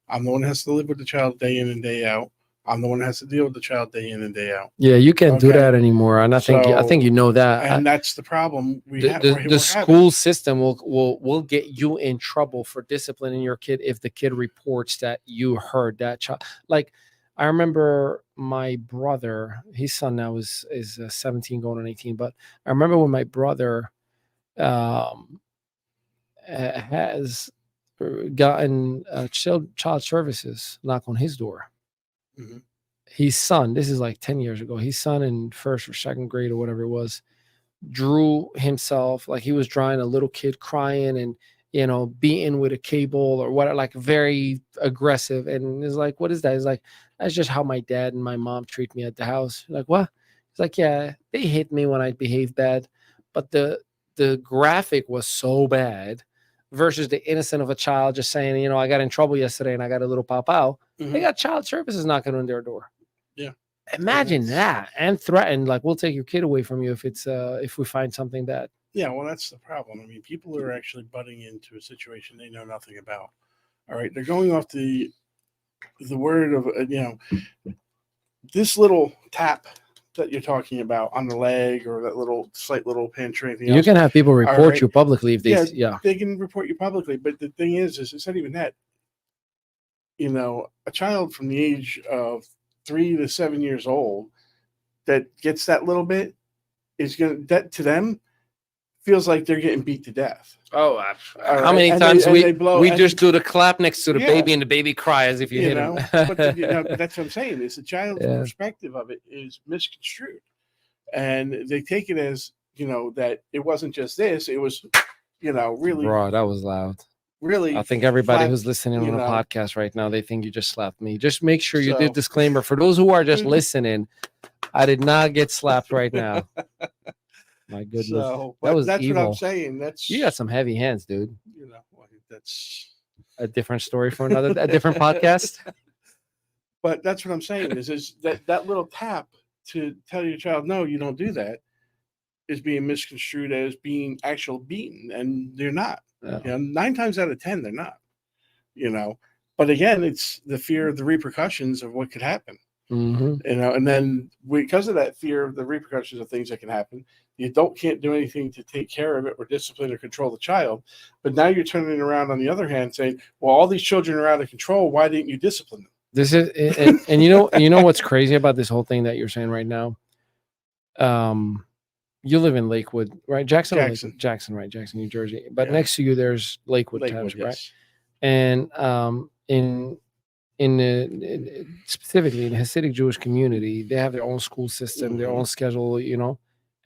I'm the one who has to live with the child day in and day out. I'm the one that has to deal with the child day in and day out. Yeah, you can't do that anymore, and I think you know that. And that's the problem. The school system will get you in trouble for disciplining your kid if the kid reports that you heard that child. Like, I remember my brother, his son now is 17 going on 18, but I remember when my brother has gotten child services knock on his door. Mm-hmm. His son, this is like 10 years ago, his son in first or second grade or whatever it was, drew himself like he was drawing a little kid crying and beaten with a cable or what, like very aggressive. And it's like, what is that? It's like, that's just how my dad and my mom treat me at the house. Like, what? It's like, yeah, they hit me when I behave bad, but the graphic was so bad versus the innocent of a child just saying, I got in trouble yesterday and I got a little pow. Mm-hmm. They got child services knocking on their door. Yeah. Imagine that, and threaten, like, we'll take your kid away from you if we find something bad. Yeah, well, that's the problem. I mean, people are actually butting into a situation they know nothing about. All right, they're going off the word of this little tap that you're talking about on the leg or that slight little pinch or anything else. You can have people report you publicly if they they can report you publicly, but the thing is it's not even that. A child from the age of 3 to 7 years old that gets that little bit is that to them feels like they're getting beat to death. Oh, how many times we just do the clap next to the baby and the baby cries if you hit him. But that's what I'm saying. Is the child's perspective of it is misconstrued, and they take it as that it wasn't just this; it was really. Bro, that was loud. Really, I think everybody who's listening on the podcast right now, they think you just slapped me. Just make sure you do disclaimer for those who are just listening. I did not get slapped right now. My goodness, that's evil. What I'm saying. You got some heavy hands, dude. That's a different story for a different podcast. But that's what I'm saying is that little tap to tell your child, no, you don't do that. is being misconstrued as being actual beaten, and they're not. Yeah. 9 times out of 10, they're not. But again, it's the fear of the repercussions of what could happen. And then because of that fear of the repercussions of things that can happen, the adult can't do anything to take care of it or discipline or control the child. But now you're turning around on the other hand saying, well, all these children are out of control. Why didn't you discipline them? This is, and you know what's crazy about this whole thing that you're saying right now? You live in Lakewood, right? Jackson, right? Jackson, New Jersey. But next to you, there's Lakewood Township, yes. right? And specifically in the Hasidic Jewish community, they have their own school system, their own schedule, and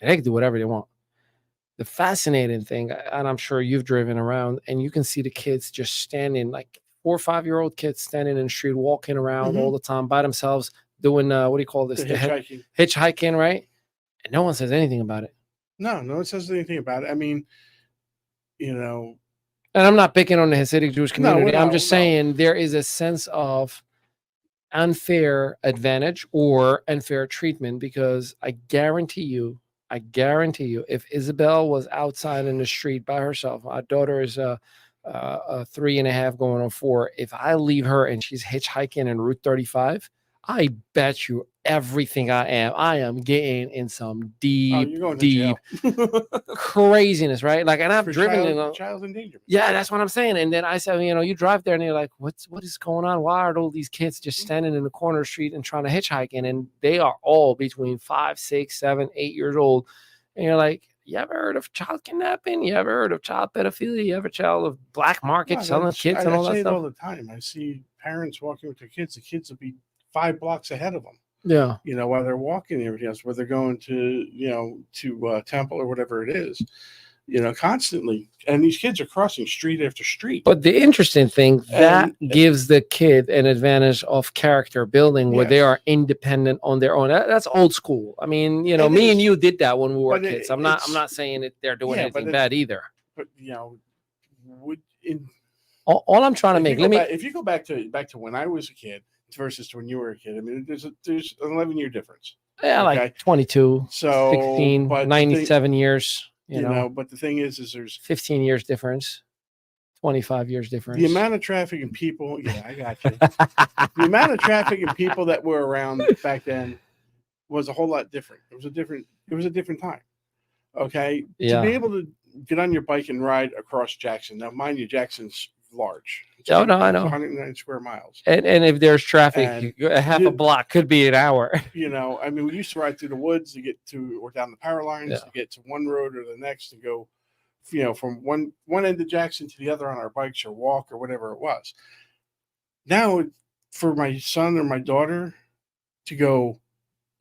they can do whatever they want. The fascinating thing, and I'm sure you've driven around, and you can see the kids just standing, like 4 or 5-year-old kids standing in the street, walking around all the time by themselves, doing what do you call this? Hitchhiking, right? And no one says anything about it. No one says anything about it. I mean, and I'm not picking on the Hasidic Jewish community. I'm just saying there is a sense of unfair advantage or unfair treatment, because I guarantee you, if Isabel was outside in the street by herself, my daughter is 3.5 going on 4. If I leave her and she's hitchhiking in Route 35, I bet you everything I am getting in some deep craziness, right? Like, and I've driven child endangerment. Yeah, that's what I'm saying. And then I said, you drive there and you're like, what is going on? Why are all these kids just standing in the corner of the street and trying to hitchhike? And they are all between 5, 6, 7, 8 years old. And you're like, you ever heard of child kidnapping? You ever heard of child pedophilia? You ever child of black market selling kids and all that stuff? All the time. I see parents walking with their kids. The kids will be 5 blocks ahead of them. Yeah. While they're walking and everything else, where they're going to, to temple or whatever it is, constantly. And these kids are crossing street after street. But the interesting thing, that gives the kid an advantage of character building where they are independent on their own. That's old school. I mean, me and you did that when we were kids. I'm not saying that they're doing anything bad either. But, all I'm trying to make, if you go back to when I was a kid versus when you were a kid, I mean, there's an 11-year difference. Yeah, okay? Like 22, 16, 97 years. But the thing is there's 15 years difference, 25 years difference. The amount of traffic and people, I got you. The amount of traffic and people that were around back then was a whole lot different. It was a different time. Okay. Yeah. To be able to get on your bike and ride across Jackson. Now, mind you, Jackson's large. I know. 109 square miles. And if there's traffic, half a block could be an hour. I mean, we used to ride through the woods to get to, or down the power lines to get to one road or the next, to go, from one end of Jackson to the other on our bikes or walk or whatever it was. Now, for my son or my daughter to go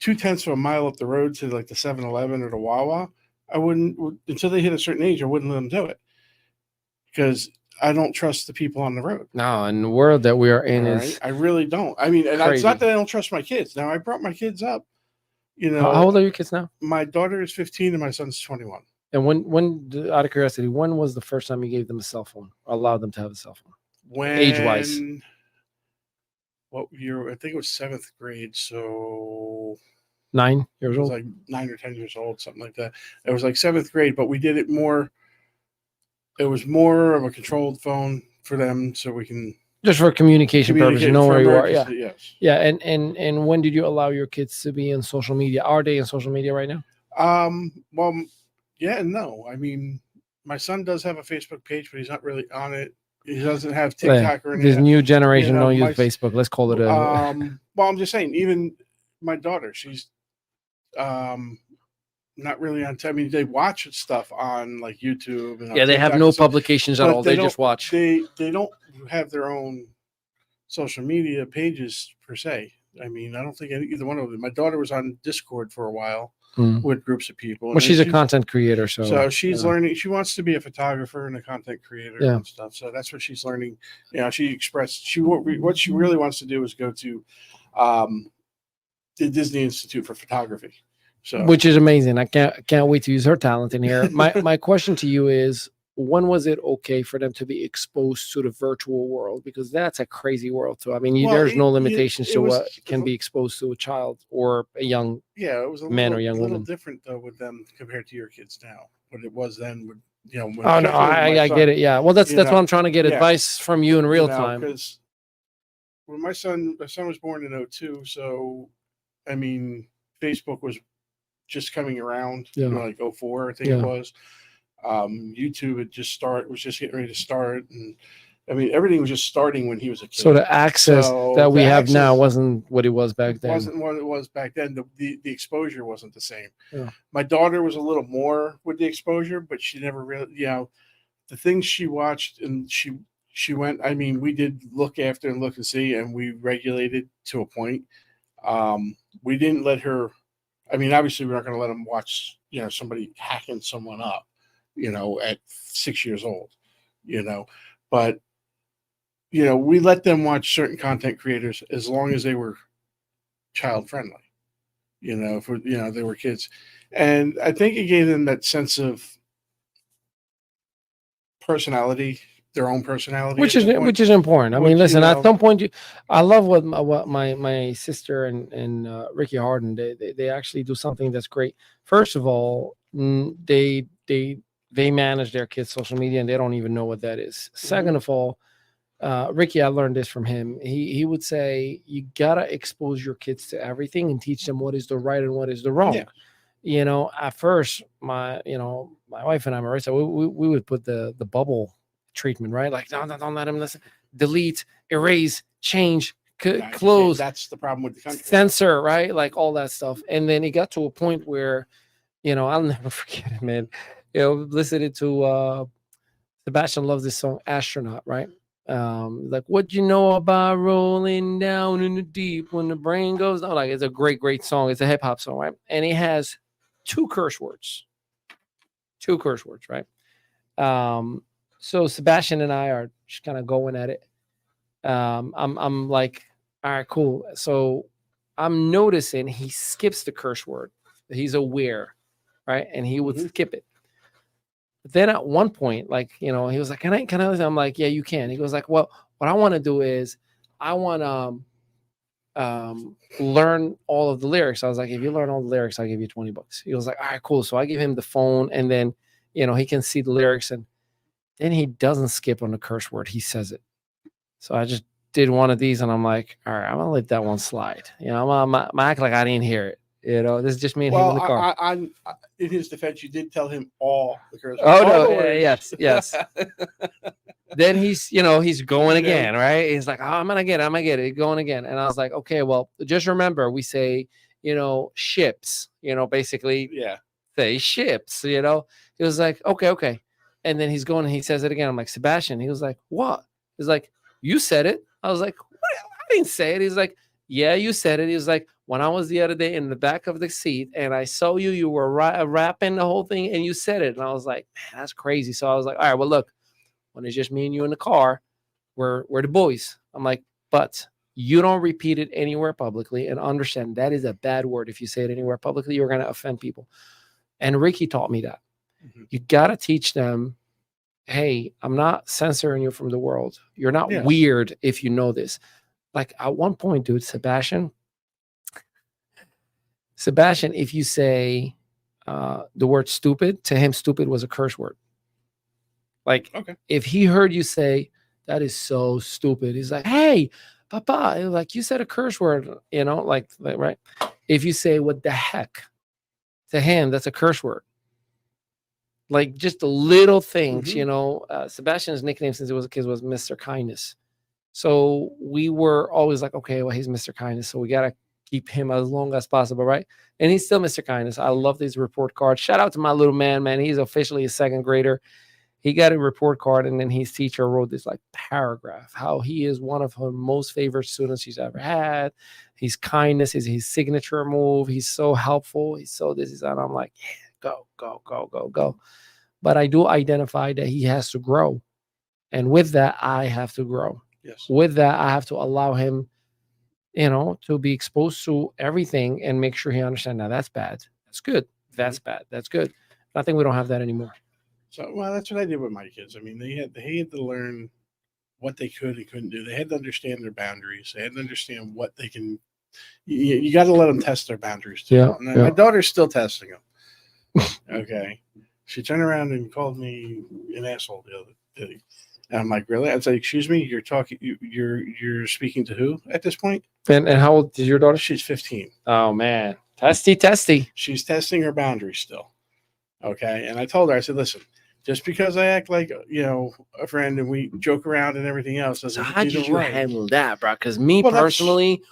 0.2 of a mile up the road to like the 7-Eleven or the Wawa, I wouldn't, until they hit a certain age, I wouldn't let them do it, because I don't trust the people on the road. No, and the world that we are in is... I really don't. I mean, and it's not that I don't trust my kids. Now, I brought my kids up, How old are your kids now? My daughter is 15 and my son's 21. And when, out of curiosity, when was the first time you gave them a cell phone, or allowed them to have a cell phone? Age-wise. What year? I think it was 7th grade, so... 9 years old? Like 9 or 10 years old, something like that. It was like 7th grade, but we did it more... It was more of a controlled phone for them, so we can just for communication purposes, know where you are. Yeah, yes, yeah. And when did you allow your kids to be in social media? Are they in social media right now? Well, yeah and no. I mean, my son does have a Facebook page, but he's not really on it. He doesn't have TikTok or anything. This new generation don't use Facebook. Let's call it a. Well, I'm just saying. Even my daughter, she's not really on. I mean, they watch stuff on like YouTube. And they have no publications at all. They just watch. They don't have their own social media pages per se. I mean, I don't think either one of them. My daughter was on Discord for a while with groups of people. Well, she's a content creator, so she's learning. She wants to be a photographer and a content creator and stuff. So that's what she's learning. She expressed what she really wants to do is go to the Disney Institute for Photography. So, which is amazing. I can't wait to use her talent in here. My question to you is, when was it okay for them to be exposed to the virtual world? Because that's a crazy world too. I mean, Well, there's no limitations to was what can be exposed to a child or a young it was a man little, or young little woman. different though with them compared to your kids now. What it was then, with when Oh no, I get it. Yeah, well, that's what I'm trying to get advice from you in real time. Because when my son was born in 02, so I mean, Facebook was just coming around, like 04, I think it was. YouTube had was just getting ready to start, and I mean, everything was just starting when he was a kid. So the access that we have now wasn't what it was back then. Wasn't what it was back then. The exposure wasn't the same. Yeah. My daughter was a little more with the exposure, but she never really, the things she watched, and she went. I mean, we did look after and look and see, and we regulated to a point. We didn't let her. I mean, obviously, we're not going to let them watch, somebody hacking someone up, at 6 years old, but we let them watch certain content creators as long as they were child friendly, if they were kids. And I think it gave them that sense of personality, their own personality, which is important. I mean, listen, at some point, I love what my sister and Ricky Harden, they actually do something that's great. First of all, they manage their kids' social media and they don't even know what that is. Second of all, Ricky, I learned this from him. He would say, you gotta expose your kids to everything and teach them what is the right and what is the wrong. Yeah. At first, my wife and I, Marissa, we would put the bubble treatment, right? Like, don't let him listen. Delete, erase, change, close. That's the problem with the country. Censor, right? Like all that stuff. And then it got to a point where, I'll never forget it, man. Listening to Sebastian loves this song, Astronaut, right? Like, what you know about rolling down in the deep when the brain goes down? Like, it's a great song. It's a hip hop song, right? And it has two curse words, right? So Sebastian and I are just kind of going at it. I'm like, all right, cool. So I'm noticing he skips the curse word. He's aware, right? And he would skip it. But then at one point, like, he was like, can I listen? I'm like, yeah, you can. He goes like, well, what I want to do is I want to learn all of the lyrics. I was like, if you learn all the lyrics, I'll give you $20. He was like, all right, cool. So I give him the phone, and then, he can see the lyrics, and then he doesn't skip on the curse word. He says it. So I just did one of these, and I'm like, all right, I'm going to let that one slide. I'm going to act like I didn't hear it. This is just me and him in the car. I'm in his defense, you did tell him all the curse words. Oh, no. Yes. Then he's going again, right? He's like, oh, I'm going to get it. He's going again. And I was like, okay, well, just remember, we say, ships, basically say ships, He was like, okay. And then he's going and he says it again. I'm like, Sebastian. He was like, what? He's like, you said it. I was like, what? I didn't say it. He's like, yeah, you said it. He was like, when I was the other day in the back of the seat and I saw you were rapping the whole thing and you said it. And I was like, man, that's crazy. So I was like, all right, well, look, when it's just me and you in the car, we're the boys. I'm like, but you don't repeat it anywhere publicly, and understand that is a bad word. If you say it anywhere publicly, you're going to offend people. And Ricky taught me that. You got to teach them, hey, I'm not censoring you from the world. You're not weird if you know this. Like at one point, dude, Sebastian, if you say the word stupid, to him, stupid was a curse word. Like, if he heard you say, that is so stupid, he's like, hey, papa, like you said a curse word, like right? If you say, what the heck, to him, that's a curse word. Like just the little things, Sebastian's nickname since he was a kid was Mr. Kindness. So we were always like, okay, well, he's Mr. Kindness, so we got to keep him as long as possible, right? And he's still Mr. Kindness. I love these report cards. Shout out to my little man. He's officially a second grader. He got a report card, and then his teacher wrote this like paragraph, how he is one of her most favorite students she's ever had. His kindness is his signature move. He's so helpful. He's so this is that. I'm like, yeah, go. But I do identify that he has to grow. And with that, I have to grow. Yes. With that, I have to allow him, to be exposed to everything and make sure he understands. Now, that's bad. That's good. That's bad. That's good. But I think we don't have that anymore. So, well, that's what I did with my kids. I mean, they had to learn what they could and couldn't do. They had to understand their boundaries. They had to understand what they can. You got to let them test their boundaries too. Yeah, And my daughter's still testing them. Okay, she turned around and called me an asshole the other day. And I'm like, really? I was like, excuse me, you're speaking to who at this point? And how old is your daughter? She's 15. Oh man, testy. She's testing her boundaries still. Okay, and I told her, I said, listen, just because I act like a friend and we joke around and everything else doesn't. So how did you right. handle that, bro? Because me Well, personally,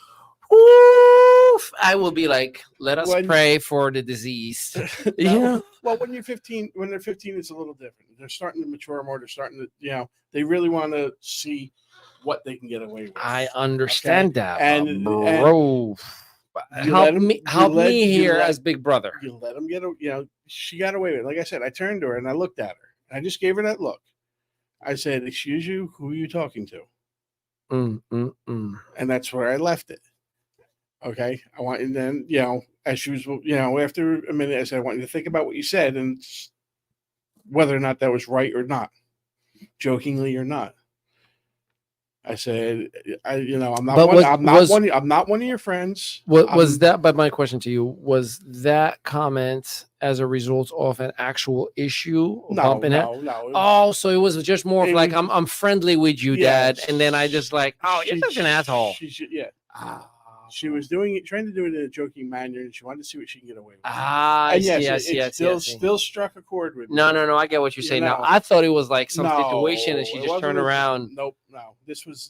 oof, I will be like, let us pray for the disease. Yeah. Well, when they're 15, it's a little different. They're starting to mature more. They're starting to, they really want to see what they can get away with. I understand that, and bro. Help me here as big brother. You let them get, she got away with it. Like I said, I turned to her and I looked at her. I just gave her that look. I said, "Excuse you, who are you talking to?" And that's where I left it. Okay, and then as she was, after a minute, I said, "I want you to think about what you said and whether or not that was right or not, jokingly or not." I said, I'm not one of your friends. Was that? But my question to you was that comment as a result of an actual issue? No. Oh, so it was just more of like I'm friendly with you, Dad, and then I just like, you're such an asshole. She was trying to do it in a joking manner, and she wanted to see what she can get away with. Yes. Still struck a chord with me. No. I get what you're saying. Now I thought it was like some situation, and she just turned around. Nope. This was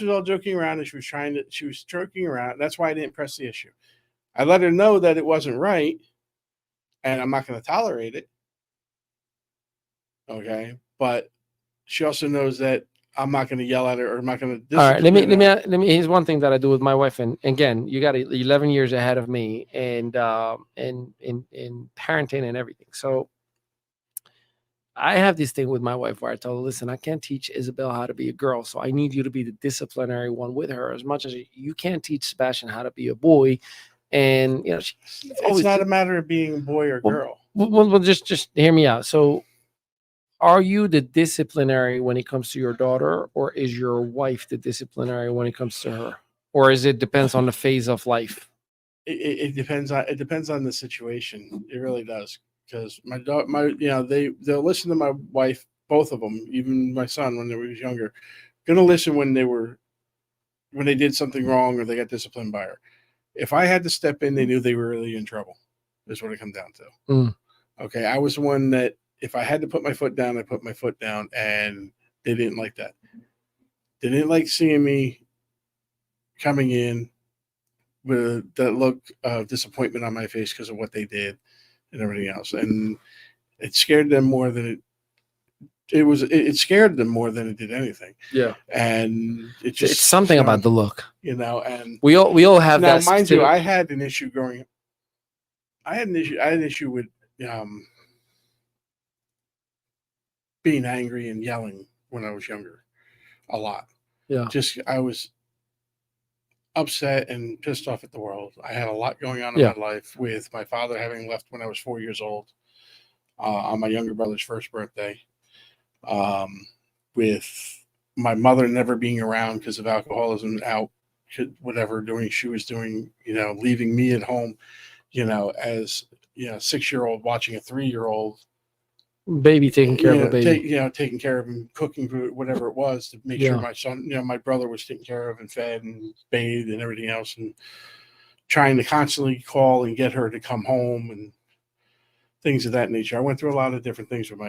all joking around, and she was joking around. That's why I didn't press the issue. I let her know that it wasn't right, and I'm not going to tolerate it. Okay, but she also knows that I'm not going to yell at her, or I'm not going to. All right, let me. Here's one thing that I do with my wife, and again, you got 11 years ahead of me, and in parenting and everything. So I have this thing with my wife where I tell her, listen, I can't teach Isabel how to be a girl, so I need you to be the disciplinary one with her, as much as you can't teach Sebastian how to be a boy. And it's not a matter of being a boy or girl. Well, just hear me out. So, are you the disciplinary when it comes to your daughter, or is your wife the disciplinary when it comes to her, or is it depends on the phase of life? It depends on the situation. It really does, because they'll listen to my wife, both of them, even my son when they were younger, gonna listen when they did something wrong or they got disciplined by her. If I had to step in, they knew they were really in trouble. Is what it comes down to. Okay, I was the one that if I had to put my foot down, I put my foot down, and they didn't like that. They didn't like seeing me coming in with that look of disappointment on my face because of what they did and everything else, and it scared them more than it scared them more than it did anything. Yeah, and it's something about the look, and we all have now, that. Mind you, I had an issue growing up. I had an issue with being angry and yelling when I was younger, a lot. Yeah, I was upset and pissed off at the world. I had a lot going on in my life, with my father having left when I was 4 years old, on my younger brother's first birthday, with my mother never being around because of alcoholism, she was doing, leaving me at home, as 6-year-old watching a 3-year-old baby taking care of a baby, taking care of him, cooking food, whatever it was, to make sure my son, my brother was taken care of and fed and bathed and everything else, and trying to constantly call and get her to come home and things of that nature. I went through a lot of different things and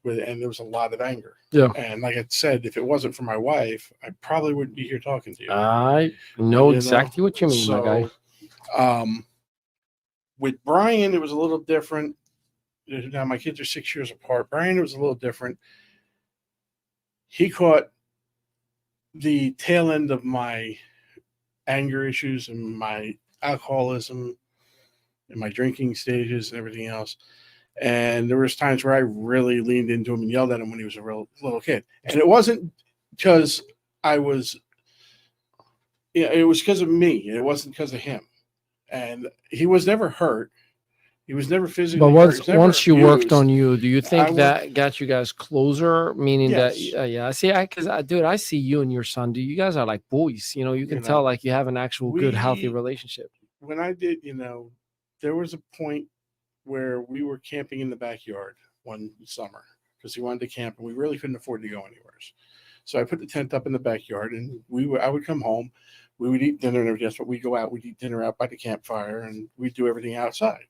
there was a lot of anger. Yeah. And like I said, if it wasn't for my wife, I probably wouldn't be here talking to you. I know exactly what you mean, my guy. With Brian, it was a little different. Now my kids are 6 years apart. Brian, it was a little different. He caught the tail end of my anger issues and my alcoholism and my drinking stages and everything else. And there was times where I really leaned into him and yelled at him when he was a real little kid. And it wasn't because I was, it was because of me. It wasn't because of him. And he was never hurt. He was never physically But once you worked abused. on you, do you think that got you guys closer? Meaning Yes. that, yeah, I see. Dude, I see you and your son. Dude, you guys are like boys. You can tell like you have an actual good, healthy relationship. When I did, there was a point where we were camping in the backyard one summer because he wanted to camp and we really couldn't afford to go anywhere. So I put the tent up in the backyard and I would come home, we would eat dinner and everything else, but we'd go out, we'd eat dinner out by the campfire and we'd do everything outside.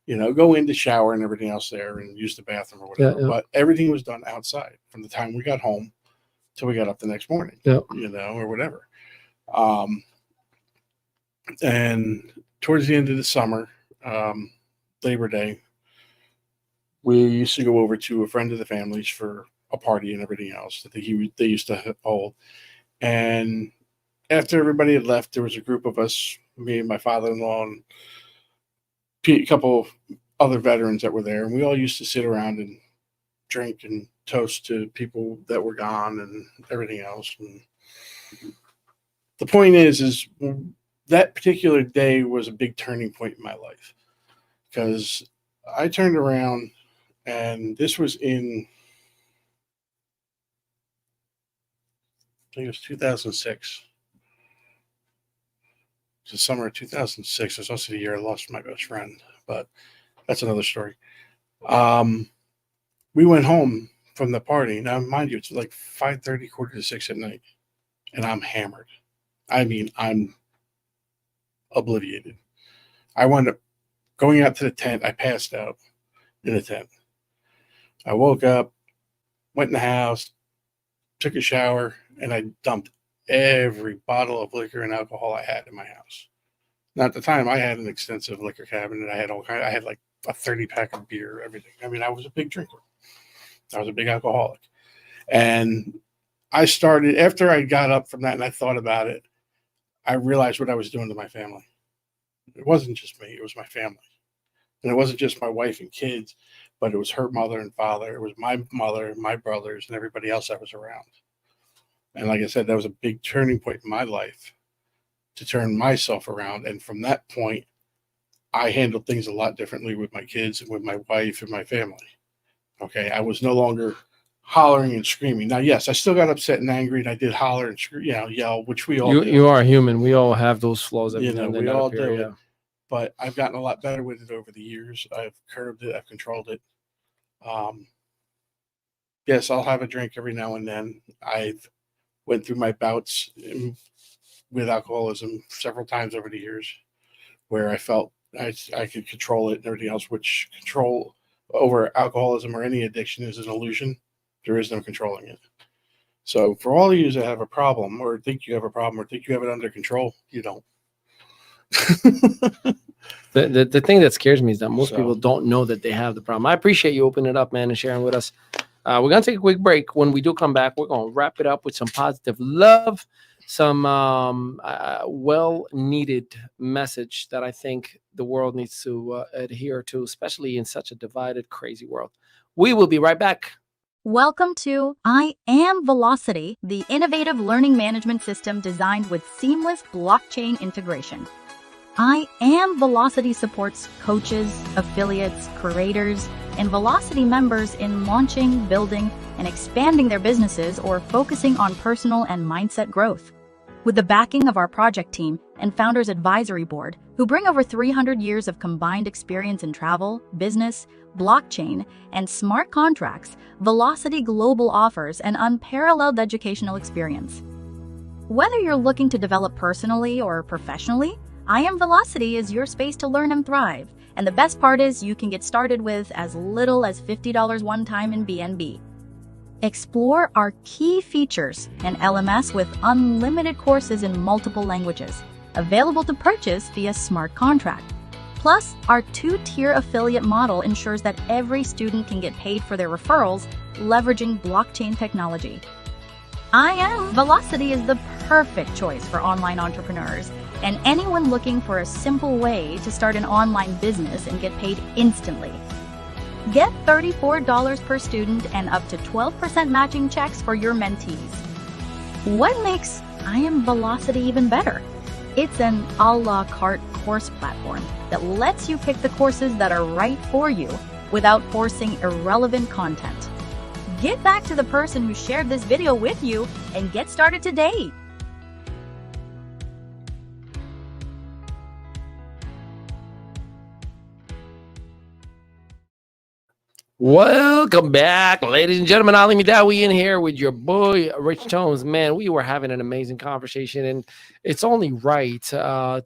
Go in the shower and everything else there and use the bathroom or whatever. Yeah. But everything was done outside from the time we got home till we got up the next morning, or whatever. And towards the end of the summer, Labor Day, we used to go over to a friend of the family's for a party and everything else that they used to hold. And after everybody had left, there was a group of us, me and my father-in-law and a couple other veterans that were there, and we all used to sit around and drink and toast to people that were gone and everything else. And the point is that particular day was a big turning point in my life because I turned around and this was in, I think it was 2006. It's the summer of 2006. It's also the year I lost my best friend, but that's another story. We went home from the party. Now, mind you, it's like 5:30, 5:45 at night, and I'm hammered. I mean, I'm obliviated. I wound up going out to the tent. I passed out in the tent. I woke up, went in the house, took a shower, and I dumped every bottle of liquor and alcohol I had in my house. Now, at the time, I had an extensive liquor cabinet. I had like a 30-pack of beer, everything. I mean, I was a big drinker. I was a big alcoholic. And I started, after I got up from that and I thought about it, I realized what I was doing to my family. It wasn't just me. It was my family. And it wasn't just my wife and kids, but it was her mother and father. It was my mother, my brothers, and everybody else that was around. And like I said, that was a big turning point in my life to turn myself around. And from that point, I handled things a lot differently with my kids and with my wife and my family. Okay. I was no longer hollering and screaming. Now, yes, I still got upset and angry and I did holler and yell, which we all do. You are human. We all have those flaws. We all do it. But I've gotten a lot better with it over the years. I've curbed it. I've controlled it. Yes, I'll have a drink every now and then. I've went through my bouts with alcoholism several times over the years where I felt I could control it and everything else, which control over alcoholism or any addiction is an illusion. There is no controlling it. So for all of you that have a problem or think you have a problem or think you have it under control, you don't. The thing that scares me is that most people don't know that they have the problem. I appreciate you opening it up, man, and sharing with us. We're going to take a quick break. When we do come back, we're going to wrap it up with some positive love, some well-needed message that I think the world needs to adhere to, especially in such a divided, crazy world. We will be right back. Welcome to I Am Velocity, the innovative learning management system designed with seamless blockchain integration. I Am Velocity supports coaches, affiliates, creators, and Velocity members in launching, building, and expanding their businesses or focusing on personal and mindset growth. With the backing of our project team and Founders Advisory Board, who bring over 300 years of combined experience in travel, business, blockchain, and smart contracts, Velocity Global offers an unparalleled educational experience. Whether you're looking to develop personally or professionally, I Am Velocity is your space to learn and thrive. And the best part is you can get started with as little as $50 one time in BNB. Explore our key features and LMS with unlimited courses in multiple languages, available to purchase via smart contract. Plus, our two-tier affiliate model ensures that every student can get paid for their referrals, leveraging blockchain technology. I Am Velocity is the perfect choice for online entrepreneurs and anyone looking for a simple way to start an online business and get paid instantly. Get $34 per student and up to 12% matching checks for your mentees. What makes I Am Velocity even better? It's an a la carte course platform that lets you pick the courses that are right for you without forcing irrelevant content. Get back to the person who shared this video with you and get started today. Welcome back, ladies and gentlemen. Ali Mehdaoui in here with your boy Rich Tones. Man, we were having an amazing conversation, and it's only right to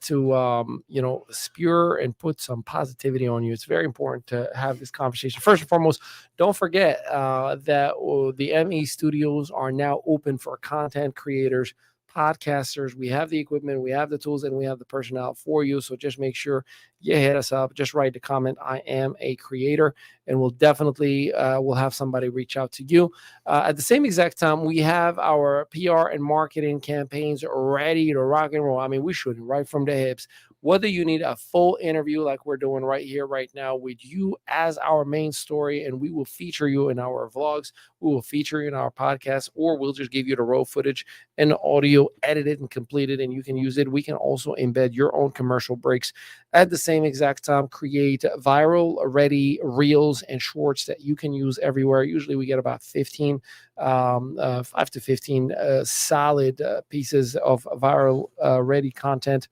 spew and put some positivity on you. It's very important to have this conversation. First and foremost, don't forget that the ME studios are now open for content creators, podcasters. We have the equipment, we have the tools, and we have the personnel for you. So just make sure you hit us up. Just write the comment, I am a creator, and we'll definitely we'll have somebody reach out to you. At the same exact time, we have our PR and marketing campaigns ready to rock and roll. I mean, we shoot right from the hips. Whether you need a full interview like we're doing right here, right now, with you as our main story, and we will feature you in our vlogs, we will feature you in our podcast, or we'll just give you the raw footage and the audio edited and completed, and you can use it. We can also embed your own commercial breaks at the same exact time, create viral ready reels and shorts that you can use everywhere. Usually we get about 5 to 15 solid pieces of viral ready content.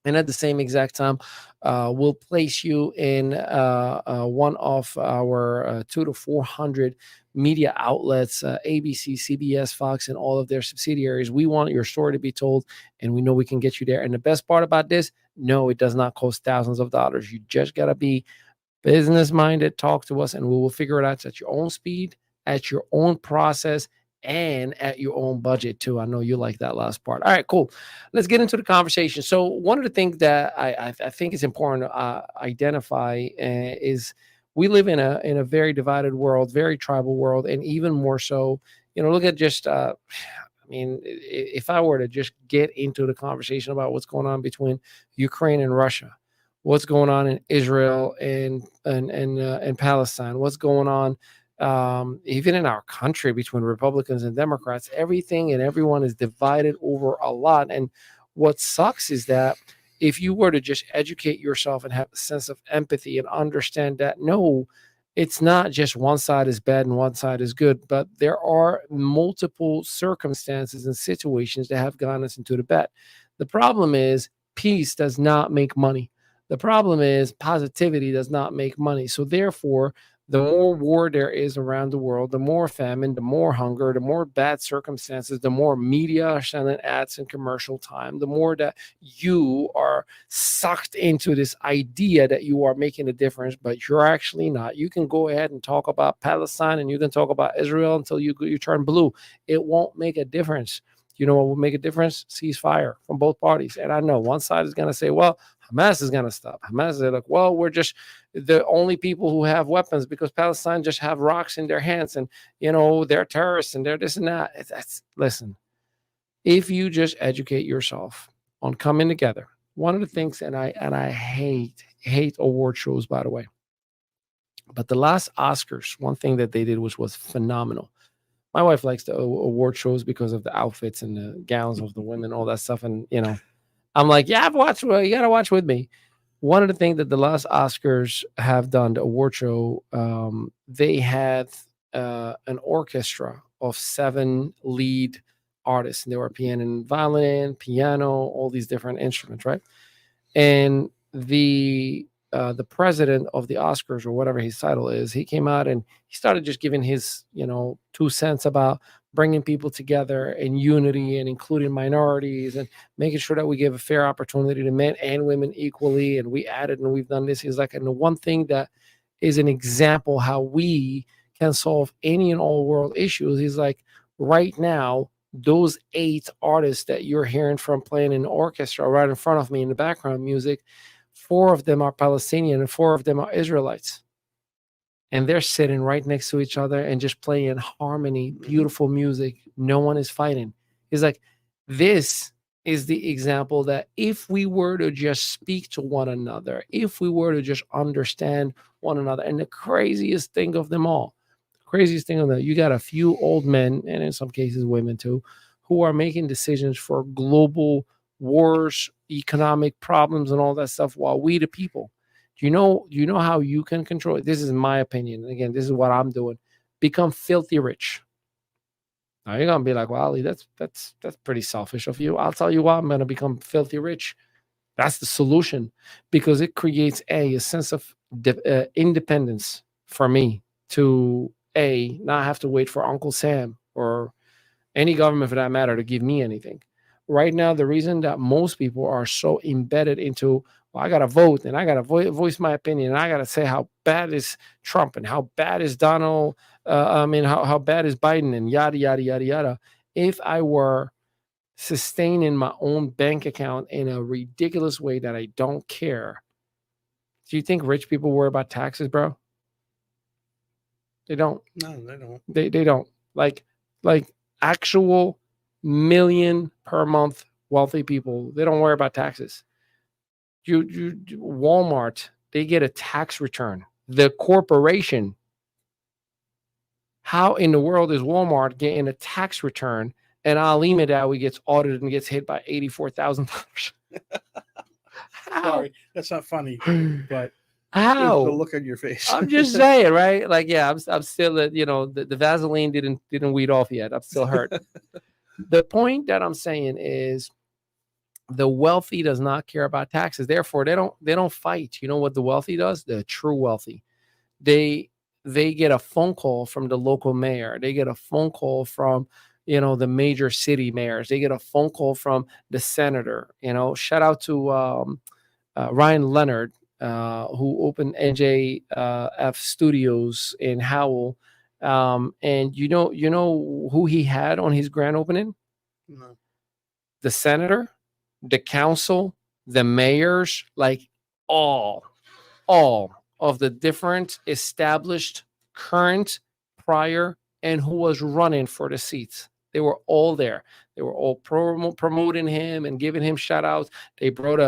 And at the same exact time, we'll place you in one of our 200 to 400 media outlets, ABC, CBS, Fox, and all of their subsidiaries. We want your story to be told, and we know we can get you there. And the best part about this, no, it does not cost thousands of dollars. You just got to be business-minded. Talk to us, and we will figure it out at your own speed, at your own process, and at your own budget too. I know you like that last part. All right, cool. Let's get into the conversation. So one of the things that I think is important to identify is we live in a very divided world, very tribal world, and even more so, look at just, I mean, if I were to just get into the conversation about what's going on between Ukraine and Russia, what's going on in Israel and Palestine, what's going on even in our country between Republicans and Democrats, everything and everyone is divided over a lot. And what sucks is that if you were to just educate yourself and have a sense of empathy and understand that, no, it's not just one side is bad and one side is good, but there are multiple circumstances and situations that have gotten us into the bet. The problem is peace does not make money. The problem is positivity does not make money. So therefore, the more war there is around the world, the more famine, the more hunger, the more bad circumstances, the more media are sending ads and commercial time, the more that you are sucked into this idea that you are making a difference, but you're actually not. You can go ahead and talk about Palestine and you can talk about Israel until you turn blue. It won't make a difference. You know what will make a difference? Ceasefire from both parties. And I know one side is going to say, well, Hamas is going to stop. Hamas is like, well, we're just the only people who have weapons because Palestine just have rocks in their hands and, they're terrorists and they're this and that. Listen, if you just educate yourself on coming together, one of the things, and I hate award shows, by the way, but the last Oscars, one thing that they did was phenomenal. My wife likes the award shows because of the outfits and the gowns of the women, all that stuff. And, I'm like, yeah, I've watched. Well, you got to watch with me. One of the things that the last Oscars have done, the award show, they had an orchestra of 7 lead artists. And they were violin, piano, all these different instruments, right? And the president of the Oscars, or whatever his title is, he came out and he started just giving his 2 cents about bringing people together and unity and including minorities and making sure that we give a fair opportunity to men and women equally. And we added and we've done this. He's like, and the one thing that is an example how we can solve any and all world issues. He's like, right now, those 8 artists that you're hearing from playing in the orchestra right in front of me in the background music, 4 of them are Palestinian and 4 of them are Israelites. And they're sitting right next to each other and just playing harmony, beautiful music. No one is fighting. He's like, this is the example that if we were to just speak to one another, if we were to just understand one another, and the craziest thing of them all, you got a few old men, and in some cases women too, who are making decisions for global wars, economic problems, and all that stuff, while we, the people, you know how you can control it? This is my opinion. Again, this is what I'm doing. Become filthy rich. Now you're gonna be like, well, Ali, that's pretty selfish of you. I'll tell you why I'm gonna become filthy rich. That's the solution, because it creates a sense of independence for me to not have to wait for Uncle Sam or any government for that matter to give me anything. Right now, the reason that most people are so embedded into, well, I got to vote and I got to voice my opinion and I got to say how bad is Trump and how bad is Donald, how bad is Biden and yada, yada, yada, yada. If I were sustaining my own bank account in a ridiculous way that I don't care, do you think rich people worry about taxes, bro? They don't. No, they don't. They don't. Like actual million per month wealthy people, they don't worry about taxes. You Walmart, they get a tax return. The corporation, how in the world is Walmart getting a tax return and Ali Mehdaoui gets audited and gets hit by $84,000? Sorry, that's not funny, but how? The look on your face. I'm just saying, right? Like, yeah, I'm still, the Vaseline didn't weed off yet. I'm still hurt. The point that I'm saying is the wealthy does not care about taxes. Therefore, they don't fight. You know what the wealthy does? The true wealthy. They get a phone call from the local mayor. They get a phone call from, the major city mayors. They get a phone call from the senator. Shout out to Ryan Leonard, who opened NJF Studios in Howell. And you know who he had on his grand opening? No. The senator, the council, the mayors, like all of the different established, current, prior, and who was running for the seats. They were all there. They were all promoting him and giving him shout outs. They brought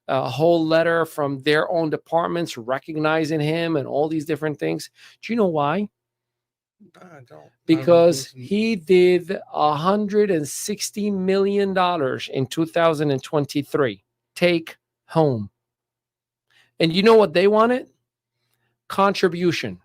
a whole letter from their own departments recognizing him and all these different things. Do you know why? I don't. Because he did $160 million in 2023 take home. And you know what they wanted? Contribution.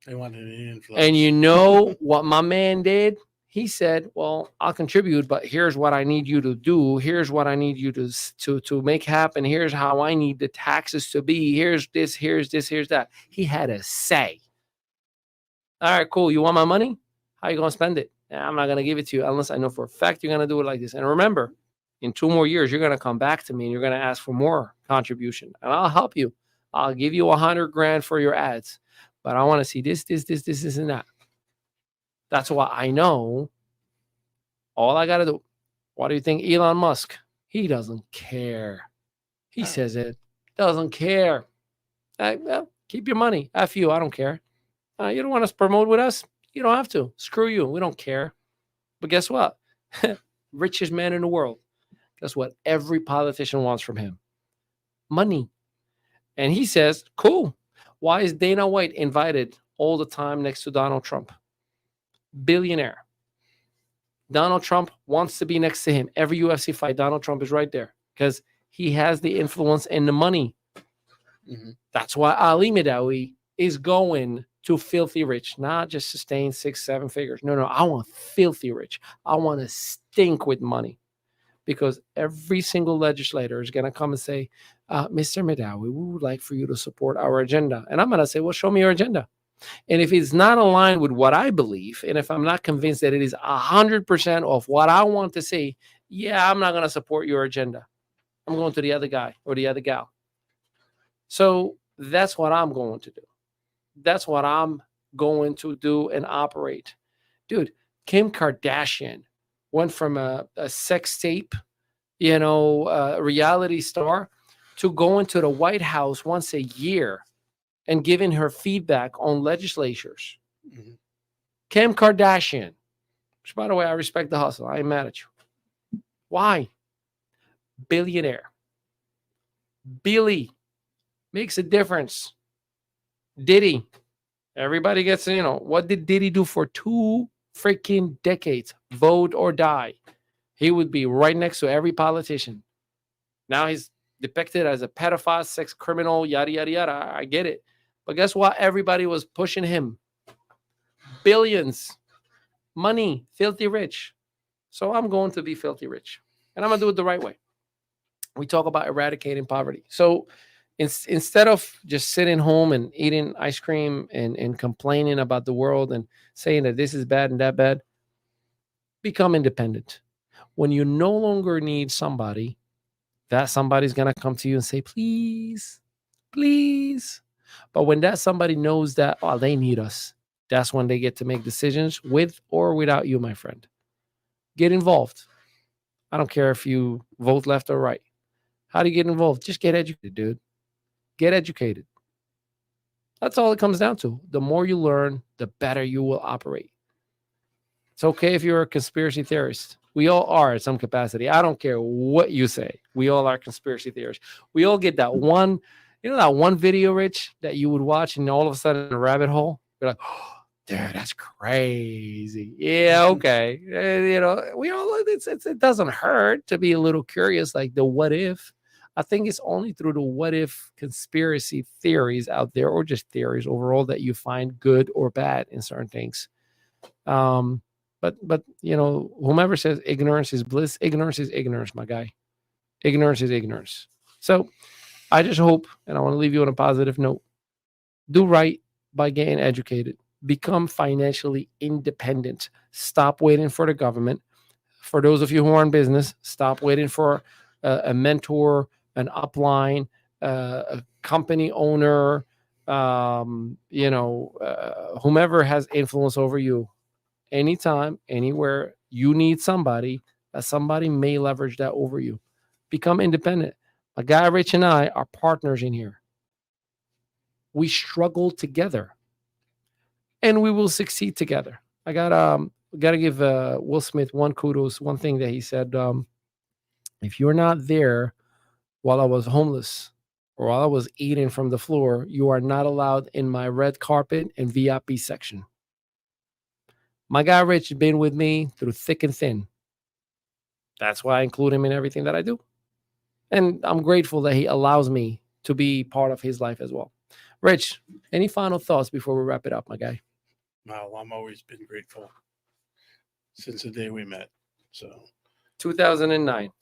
They wanted an influence. And you know what my man did? He said, well, I'll contribute, but here's what I need you to do. Here's what I need you to make happen. Here's how I need the taxes to be. Here's this, here's that. He had a say. All right, cool. You want my money? How you going to spend it? I'm not going to give it to you unless I know for a fact you're going to do it like this. And remember, in 2 more years, you're going to come back to me and you're going to ask for more contribution. And I'll help you. I'll give you $100,000 for your ads. But I want to see this, and that. That's why I know all I got to do. What do you think Elon Musk? He doesn't care. He says it. Doesn't care. Keep your money. F you. I don't care. You don't want to promote with us? You don't have to. Screw you. We don't care. But guess what? Richest man in the world. Guess what? Every politician wants from him. Money. And he says, cool. Why is Dana White invited all the time next to Donald Trump? Billionaire. Donald Trump wants to be next to him. Every UFC fight, Donald Trump is right there because he has the influence and the money. Mm-hmm. That's why Ali Mehdaoui is going to filthy rich, not just sustain 6-7 figures. No, I want filthy rich. I want to stink with money because every single legislator is going to come and say, Mr. Mehdaoui, we would like for you to support our agenda. And I'm going to say, well, show me your agenda. And if it's not aligned with what I believe, and if I'm not convinced that it is 100% of what I want to see, yeah, I'm not going to support your agenda. I'm going to the other guy or the other gal. So that's what I'm going to do. That's what I'm going to do and operate. Dude, Kim Kardashian went from a sex tape, reality star to going to the White House once a year and giving her feedback on legislatures. Mm-hmm. Kim Kardashian, which, by the way, I respect the hustle. I ain't mad at you. Why? Billionaire. Billy makes a difference. Diddy. Everybody gets, what did Diddy do for 2 freaking decades? Vote or die. He would be right next to every politician. Now he's depicted as a pedophile, sex criminal, yada, yada, yada. I get it. But guess what? Everybody was pushing him. Billions. Money. Filthy rich. So I'm going to be filthy rich. And I'm going to do it the right way. We talk about eradicating poverty. So instead of just sitting home and eating ice cream and complaining about the world and saying that this is bad and that bad, become independent. When you no longer need somebody, that somebody's going to come to you and say, please, please. But when that somebody knows that, oh, they need us, that's when they get to make decisions with or without you, my friend. Get involved. I don't care if you vote left or right. How do you get involved? Just get educated, dude. Get educated. That's all it comes down to. The more you learn, the better you will operate. It's okay if you're a conspiracy theorist. We all are at some capacity. I don't care what you say. We all are conspiracy theorists. We all get that one, that one video, Rich, that you would watch and all of a sudden in a rabbit hole, you're like, oh, dude, that's crazy. Yeah, okay. We all, it doesn't hurt to be a little curious, like the what if. I think it's only through the what if conspiracy theories out there, or just theories overall, that you find good or bad in certain things. But whomever says ignorance is bliss, ignorance is ignorance, my guy. Ignorance is ignorance. So I just hope, and I want to leave you on a positive note, do right by getting educated. Become financially independent. Stop waiting for the government. For those of you who are in business, stop waiting for a mentor, an upline, a company owner, whomever has influence over you. Anytime, anywhere you need somebody, that somebody may leverage that over you. Become independent. My guy Rich and I are partners in here. We struggle together, and we will succeed together. I got to give Will Smith one kudos. One thing that he said: if you're not there while I was homeless or while I was eating from the floor, you are not allowed in my red carpet and VIP section. My guy Rich has been with me through thick and thin. That's why I include him in everything that I do. And I'm grateful that he allows me to be part of his life as well. Rich, any final thoughts before we wrap it up, my guy? Well, I'm always been grateful since the day we met. So 2009.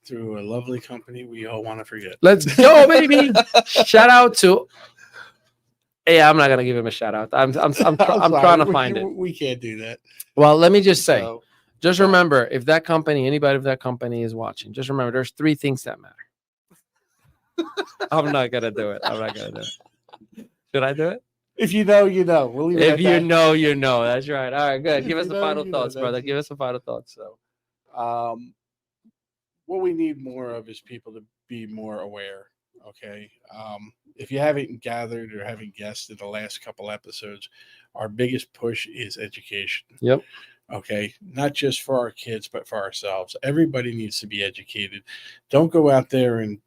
Through a lovely company we all want to forget. Let's go, baby. Shout out to... Yeah, I'm not gonna give him a shout out. I'm trying to find it. We can't do that. Well, let me just say, just remember, if that company, anybody of that company is watching, just remember, there's 3 things that matter. I'm not gonna do it. Should I do it? If you know, you know. We'll leave it if you know, you know. That's right. All right, good. Give us the final thoughts, brother. Give us the final thoughts. So, what we need more of is people to be more aware. Okay. If you haven't gathered or haven't guessed in the last couple episodes, our biggest push is education. Yep. Okay. Not just for our kids, but for ourselves. Everybody needs to be educated. Don't go out there and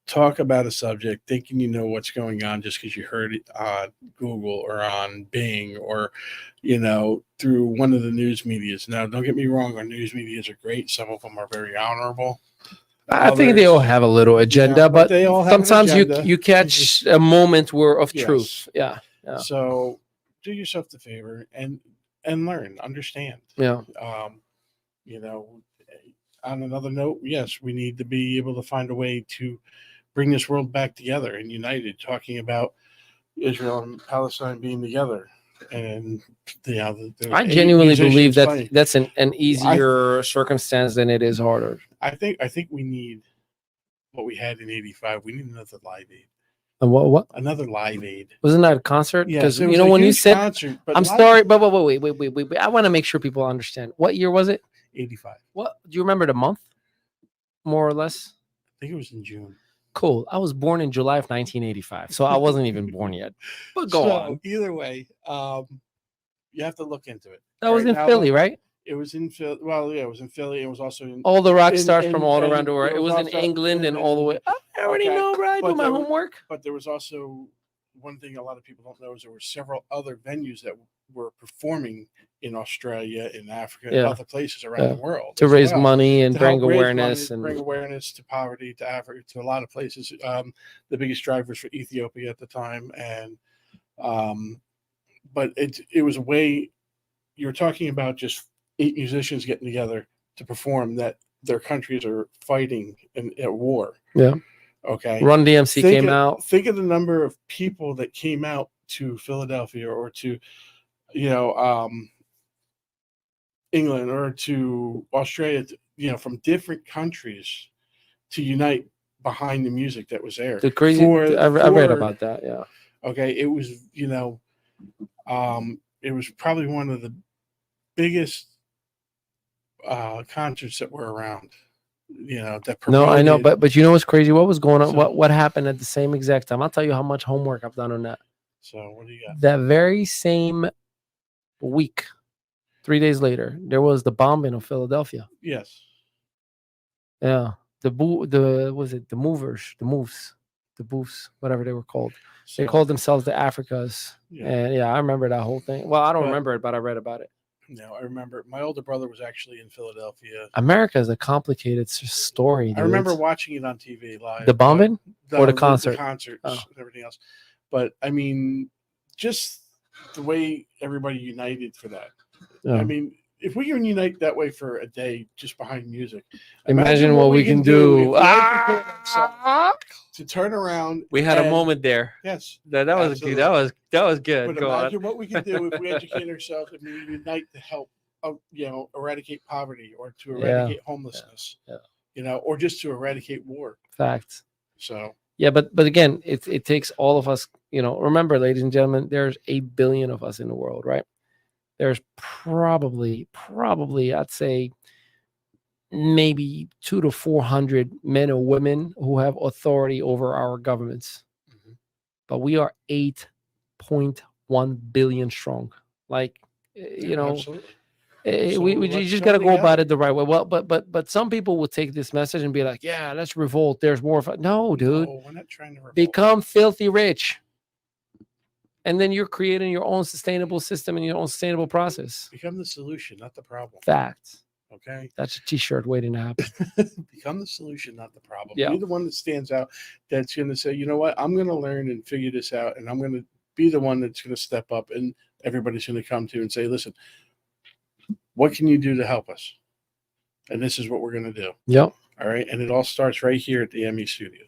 talk about a subject thinking you know what's going on just because you heard it on Google or on Bing or, through one of the news medias. Now, don't get me wrong. Our news medias are great. Some of them are very honorable. I think they all have a little agenda, but they all have sometimes you catch a moment of truth. Yeah. So do yourself the favor and learn, understand. Yeah. On another note, yes, we need to be able to find a way to bring this world back together and united, talking about Israel and Palestine being together. And I genuinely believe that's an easier circumstance than it is harder. I think we need what we had in '85. We need another Live Aid. And what? Another Live Aid. Wasn't that a concert? Because when you said concert, I'm sorry, but wait. I want to make sure people understand. What year was it? 85. What do you remember the month? More or less? I think it was in June. Cool. I was born in July of 1985, so I wasn't even born yet. But go on. Either way, you have to look into it. That was in Philly, right? It was in Philly. Well, yeah, it was in Philly. It was also in all the rock stars from all around the world. It was in England and all the way. I already know, bro. I do my homework. But there was also one thing a lot of people don't know is there were several other venues that were performing in Australia, in Africa, Yeah. and other places around the world to as raise well, money and to bring help raise awareness money, bring awareness to poverty, to Africa, to a lot of places. The biggest drivers for Ethiopia at the time, and but it was a way. You're talking about just 8 musicians getting together to perform that their countries are fighting at war. Yeah. Okay. Run DMC came out. Think of the number of people that came out to Philadelphia or to, England or to Australia, from different countries to unite behind the music that was there. The crazy. I read about that. Yeah. Okay. It was, it was probably one of the biggest concerts that were around. That promoted. No, I know, but you know what's crazy? What was going on? What happened at the same exact time? I'll tell you how much homework I've done on that. So what do you got? That very same week, 3 days later, there was the bombing of Philadelphia. Yes. Yeah. The Booths, whatever they were called. So, they called themselves the Africas. Yeah. And I remember that whole thing. Well, I don't remember it, but I read about it. No, I remember my older brother was actually in Philadelphia. America is a complicated story. Dude. I remember watching it on TV live. The bombing or the concert? The concerts and everything else. But I mean, just the way everybody united for that. Yeah. I mean, if we can unite that way for a day just behind music, imagine what we can do. To turn around. We had a moment there. Yes. That was good. That was good. But imagine what we can do if we educate ourselves and we unite to help, eradicate poverty or to eradicate homelessness, or just to eradicate war. Facts. So. Yeah, but again, it takes all of us. Remember, ladies and gentlemen, there's 8 billion of us in the world, right? There's probably, I'd say, maybe 200 to 400 men or women who have authority over our governments. Mm-hmm. But we are 8.1 billion strong. Like, we just got to go about it the right way. Well, but some people will take this message and be like, yeah, let's revolt. There's more. No, dude. No, we're not trying to revolt. Become filthy rich. And then you're creating your own sustainable system and your own sustainable process. Become the solution, not the problem. Facts. Okay. That's a t-shirt waiting to happen. Become the solution, not the problem. Yeah. Be the one that stands out, that's going to say, you know what, I'm going to learn and figure this out. And I'm going to be the one that's going to step up and everybody's going to come to and say, listen, what can you do to help us? And this is what we're going to do. Yep. All right. And it all starts right here at the ME Studios.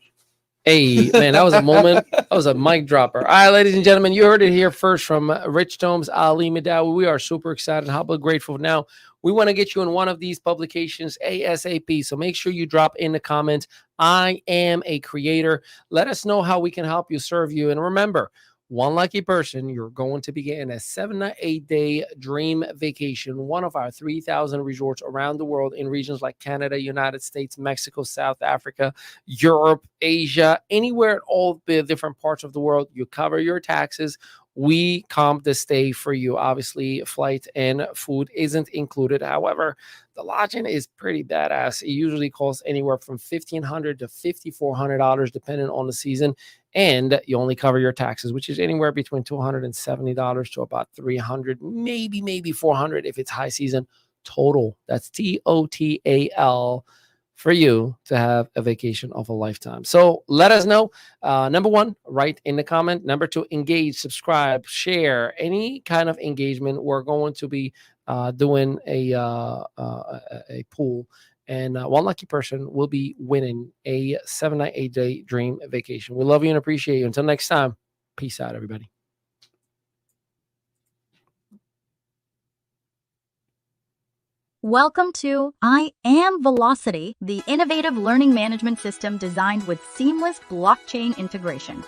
Hey, man, that was a moment. That was a mic dropper. All right, ladies and gentlemen, you heard it here first from Rich Domes, Ali Mehdaoui. We are super excited. How about grateful now? We want to get you in one of these publications ASAP. So make sure you drop in the comments, I am a creator. Let us know how we can help you, serve you. And remember, one lucky person, you're going to be getting a 7 to 8 day dream vacation, one of our 3,000 resorts around the world in regions like Canada, United States, Mexico, South Africa, Europe, Asia, anywhere in all the different parts of the world. You cover your taxes. We comp the stay for you. Obviously, flight and food isn't included. However, the lodging is pretty badass. It usually costs anywhere from $1,500 to $5,400, depending on the season. And you only cover your taxes, which is anywhere between $270 to about $300, maybe $400 if it's high season total. That's TOTAL for you to have a vacation of a lifetime. So let us know. Number one, write in the comment. Number two, engage, subscribe, share, any kind of engagement. We're going to be doing a pool. And one lucky person will be winning a 7 to 8 day dream vacation. We love you and appreciate you. Until next time, peace out, everybody. Welcome to I Am Velocity, the innovative learning management system designed with seamless blockchain integration.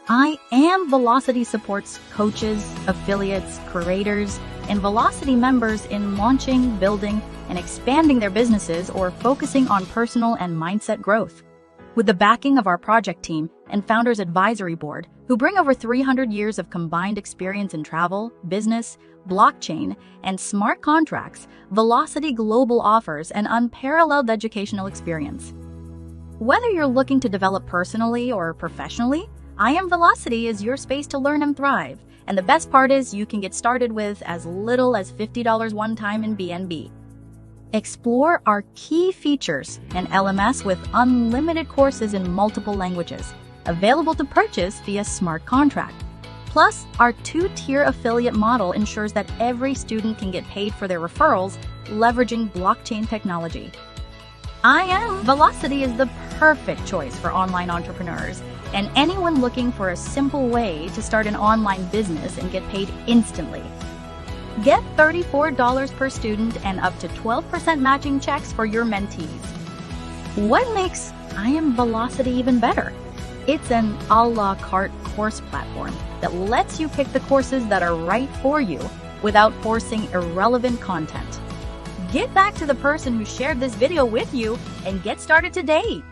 I Am Velocity supports coaches, affiliates, creators, and Velocity members in launching, building, and expanding their businesses or focusing on personal and mindset growth. With the backing of our project team and Founders Advisory Board, who bring over 300 years of combined experience in travel, business, blockchain, and smart contracts, Velocity Global offers an unparalleled educational experience. Whether you're looking to develop personally or professionally, I Am Velocity is your space to learn and thrive. And the best part is you can get started with as little as $50 one time in BNB. Explore our key features in LMS with unlimited courses in multiple languages, available to purchase via smart contract. Plus, our two-tier affiliate model ensures that every student can get paid for their referrals, leveraging blockchain technology. Velocity is the perfect choice for online entrepreneurs and anyone looking for a simple way to start an online business and get paid instantly. Get $34 per student and up to 12% matching checks for your mentees. What makes Velocity even better? It's an a la carte course platform that lets you pick the courses that are right for you without forcing irrelevant content. Get back to the person who shared this video with you and get started today.